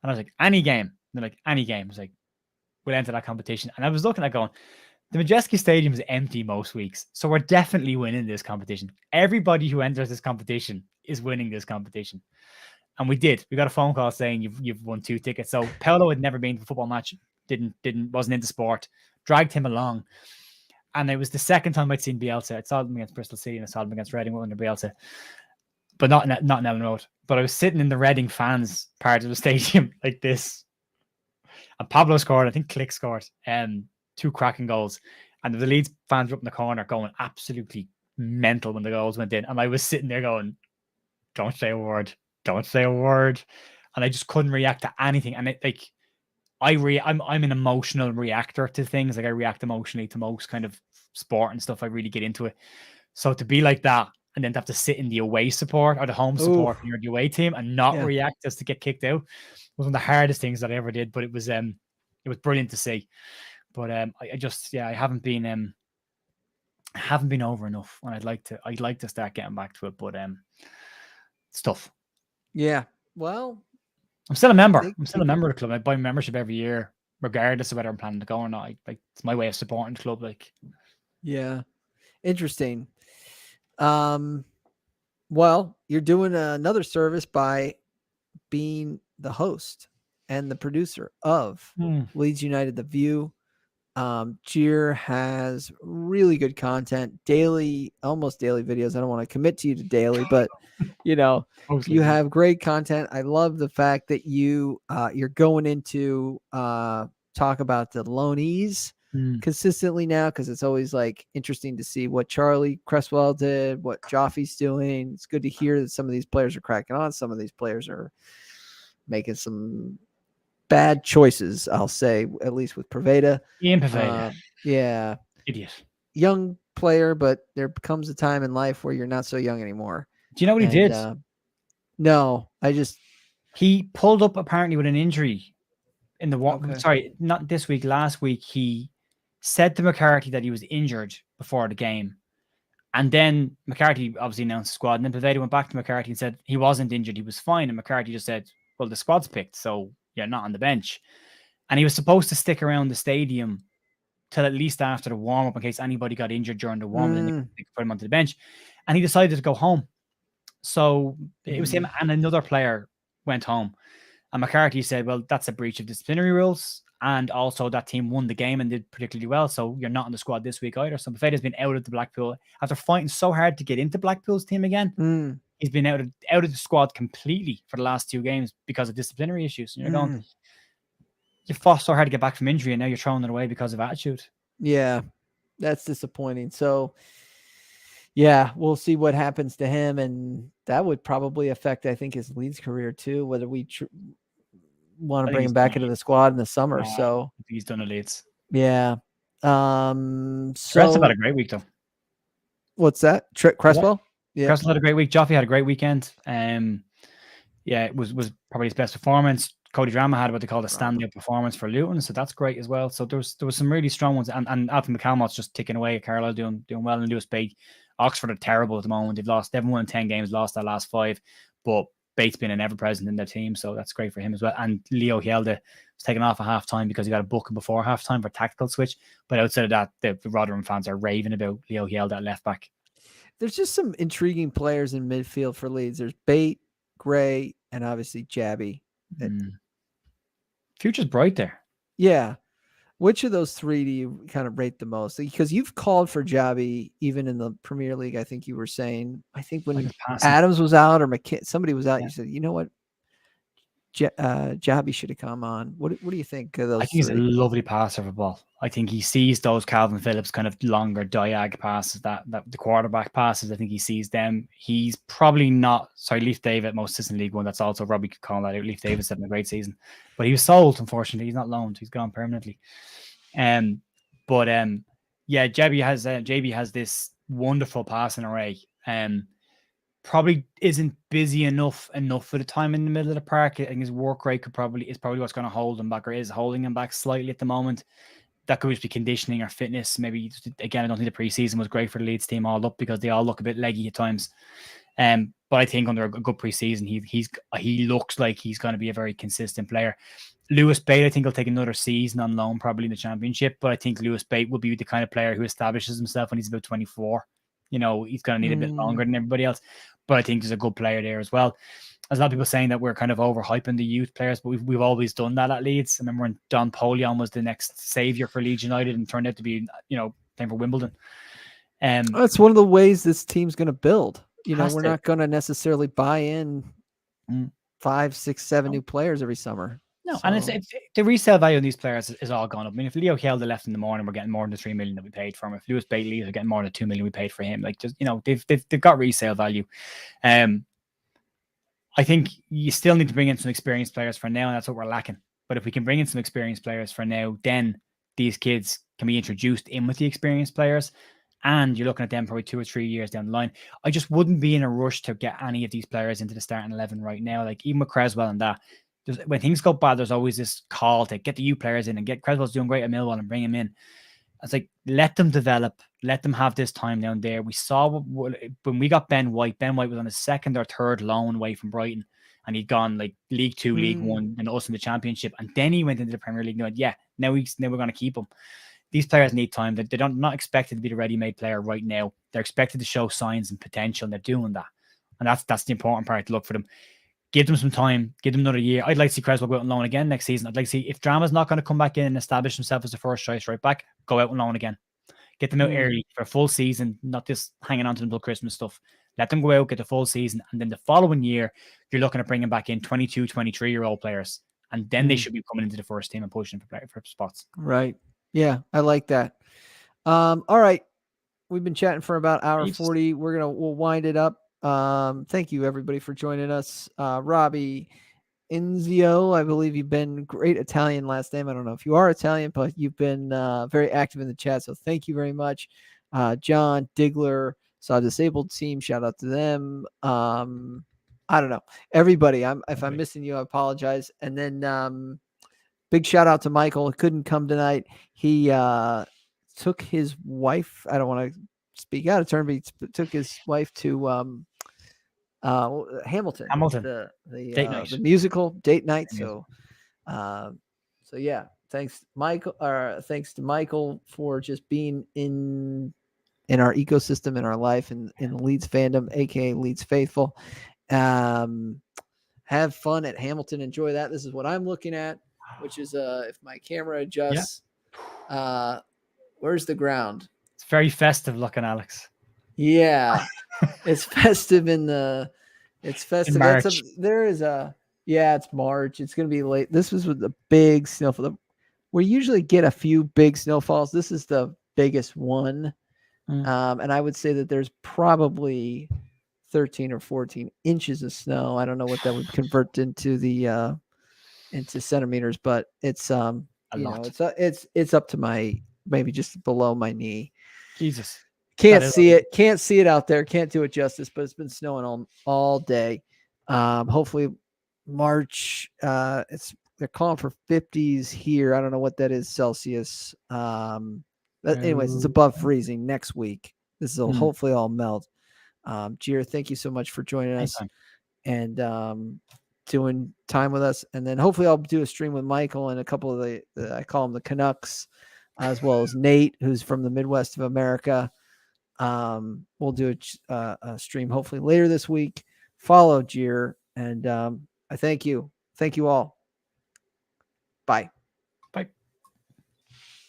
I was like, "Any game?" And they're like, "Any game." I was like, "We'll enter that competition." And I was looking at going, the Majeski Stadium is empty most weeks, so we're definitely winning this competition. Everybody who enters this competition is winning this competition. And we did. We got a phone call saying you've won 2 tickets. So Paolo had never been to a football match, wasn't into sport, dragged him along. And it was the second time I'd seen Bielsa. I saw him against Bristol City and I saw him against Reading under Bielsa, but not in Ellen Road. But I was sitting in the Reading fans part of the stadium like this. And Pablo scored, I think Click scored 2 cracking goals. And the Leeds fans were up in the corner going absolutely mental when the goals went in. And I was sitting there going, "Don't say a word. Don't say a word." And I just couldn't react to anything. And I'm an emotional reactor to things. Like, I react emotionally to most kind of sport and stuff. I really get into it. So to be like that and then to have to sit in the away support or the home support when you're the away team and not react just to get kicked out was one of the hardest things that I ever did. But it was brilliant to see. But I haven't been over enough, and I'd like to start getting back to it. But it's tough. Yeah. Well, I'm still a member. I'm still a member of the club. I buy membership every year, regardless of whether I'm planning to go or not. It's my way of supporting the club. Like, yeah, interesting. Well, you're doing another service by being the host and the producer of Leeds United The View. Jeer has really good content, almost daily videos. I don't want to commit to you to daily, but you have great content. I love the fact that you're going into talk about the loanees consistently now, because it's always like interesting to see what Charlie Cresswell did, what Javi's doing. It's good to hear that some of these players are cracking on. Some of these players are making some bad choices, I'll say, at least with Preveda. Ian Preveda. Yeah. Idiot. Young player, but there comes a time in life where you're not so young anymore. Do you know what he did? No, he pulled up apparently with an injury in the walk. Okay. Sorry, not this week. Last week, he said to McCarthy that he was injured before the game, And then McCarthy obviously announced the squad. And then Poveda went back to McCarthy and said he wasn't injured. He was fine. And McCarthy just said, well, the squad's picked, so you're not on the bench. And he was supposed to stick around the stadium till at least after the warm-up in case anybody got injured during the warm-up, then they could put him onto the bench. And he decided to go home. So it was him and another player went home. And McCarthy said, well, that's a breach of disciplinary rules. And also that team won the game and did particularly well. So you're not on the squad this week either. So Buffetta's been out of the Blackpool after fighting so hard to get into Blackpool's team again. He's been out of the squad completely for the last 2 games because of disciplinary issues. And you're going, you fought so hard to get back from injury and now you're throwing it away because of attitude. Yeah, that's disappointing. So, yeah, we'll see what happens to him. And that would probably affect, I think, his Leeds career too, whether we want to bring him back into the squad in the summer. So he's done at Leeds. Yeah. So Cresswell had a great week though. What's that? Cresswell? Yeah. Cresswell had a great week. Javi had a great weekend. Yeah, it was probably his best performance. Cody Drama had what they call the standout performance for Luton, so that's great as well. So there was some really strong ones, and Alfie McCalmott's just ticking away at Carlisle, doing well, and Lewis Bate. Oxford are terrible at the moment. They haven't won in 10 games, lost their last 5, but Bates been an ever-present in their team, so that's great for him as well. And Leo Hjelde was taken off at half-time because he got a booking before half-time for tactical switch. But outside of that, the Rotherham fans are raving about Leo Hjelde at left-back. There's just some intriguing players in midfield for Leeds. There's Bate, Gray, and obviously Javi. Future's bright there. Yeah. Which of those 3 do you kind of rate the most? Because you've called for Javi even in the Premier League. I think you were saying, I think when Adams was out or somebody was out, you said, you know what? Javi should have come on. What do you think of those? I think he's a lovely passer of a ball. I think he sees those Calvin Phillips kind of longer diag passes, that the quarterback passes. I think he sees them. He's probably not. Sorry, Leif David, most assistant League One. That's also Robbie could call that out. Leif David's having a great season, but he was sold. Unfortunately, he's not loaned. He's gone permanently. Yeah, JB has this wonderful passing array. Probably isn't busy enough for the time in the middle of the park. I think his work rate is probably what's going to hold him back, or is holding him back slightly at the moment. That could just be conditioning or fitness. Maybe again, I don't think the preseason was great for the Leeds team all up because they all look a bit leggy at times. But I think under a good preseason, he looks like he's going to be a very consistent player. Lewis Bate, I think, will take another season on loan, probably in the Championship. But I think Lewis Bate will be the kind of player who establishes himself when he's about 24. You know, he's going to need a bit longer than everybody else. But I think there's a good player there as well. There's a lot of people saying that we're kind of overhyping the youth players, but we've always done that at Leeds. I remember when Don Polion was the next saviour for Leeds United and turned out to be, playing for Wimbledon. That's one of the ways this team's going to build. We're not going to necessarily buy in 5, 6, 7 new players every summer. No, and it's the resale value of these players is all gone up. I mean, if Leo Hjelde left in the morning, we're getting more than the 3 million that we paid for him. If Lewis Bate leaves, we're getting more than the 2 million we paid for him. Like, just they've got resale value. I think you still need to bring in some experienced players for now, and that's what we're lacking. But if we can bring in some experienced players for now, then these kids can be introduced in with the experienced players, and you're looking at them probably 2 or 3 years down the line. I just wouldn't be in a rush to get any of these players into the starting 11 right now. Like even with Cresswell and that. When things go bad, there's always this call to get the youth players in and get Cresswell's doing great at Millwall and bring him in. It's like, let them develop, let them have this time down there. We saw when we got Ben White was on his 2nd or 3rd loan away from Brighton, and he'd gone like League 2, League 1, and us in the Championship. And then he went into the Premier League and went, now we're going to keep him. These players need time. They're not expected to be the ready-made player right now. They're expected to show signs and potential, and they're doing that. And that's the important part to look for them. Give them some time. Give them another year. I'd like to see Cresswell go out on loan again next season. I'd like to see if Drama's not going to come back in and establish himself as the first choice right back, go out on loan again. Get them out early for a full season, not just hanging on to them until Christmas stuff. Let them go out, get the full season, and then the following year, you're looking at bringing back in 22, 23-year-old players, and then they should be coming into the first team and pushing for spots. Right. Yeah, I like that. All right. We've been chatting for about hour 40. We'll wind it up. Thank you everybody for joining us. Robbie Inzio, I believe you've been great Italian last name. I don't know if you are Italian, but you've been very active in the chat. So thank you very much. John Digler, Saw Disabled Team. Shout out to them. I don't know everybody. If I'm missing you, I apologize. And then, big shout out to Michael. He couldn't come tonight. He, took his wife. I don't want to speak out of turn, but he took his wife to Hamilton, Hamilton. the Date night. the musical date night. The musical. So yeah, thanks Michael. Thanks to Michael for just being in our ecosystem, in our life, in the Leeds fandom, aka Leeds faithful. Have fun at Hamilton. Enjoy that. This is what I'm looking at, which is if my camera adjusts. Where's the ground? It's very festive looking, Alex. Yeah, it's festive it's festive. In March. There is it's March. It's going to be late. This was with the big snowfall. We usually get a few big snowfalls. This is the biggest one. And I would say that there's probably 13 or 14 inches of snow. I don't know what that would convert into into centimeters, but it's it's up to my, maybe just below my knee. Jesus. Can't see it out there. Can't do it justice, but it's been snowing all day. Hopefully March, they're calling for 50s here. I don't know what that is Celsius. But anyways, it's above freezing next week. This will hopefully all melt. Jir, thank you so much for joining us and doing time with us. And then hopefully I'll do a stream with Michael and a couple of the I call them the Canucks, as well as Nate, who's from the Midwest of America. We'll do a stream hopefully later this week. Follow Jir, and I thank you. Thank you all. Bye.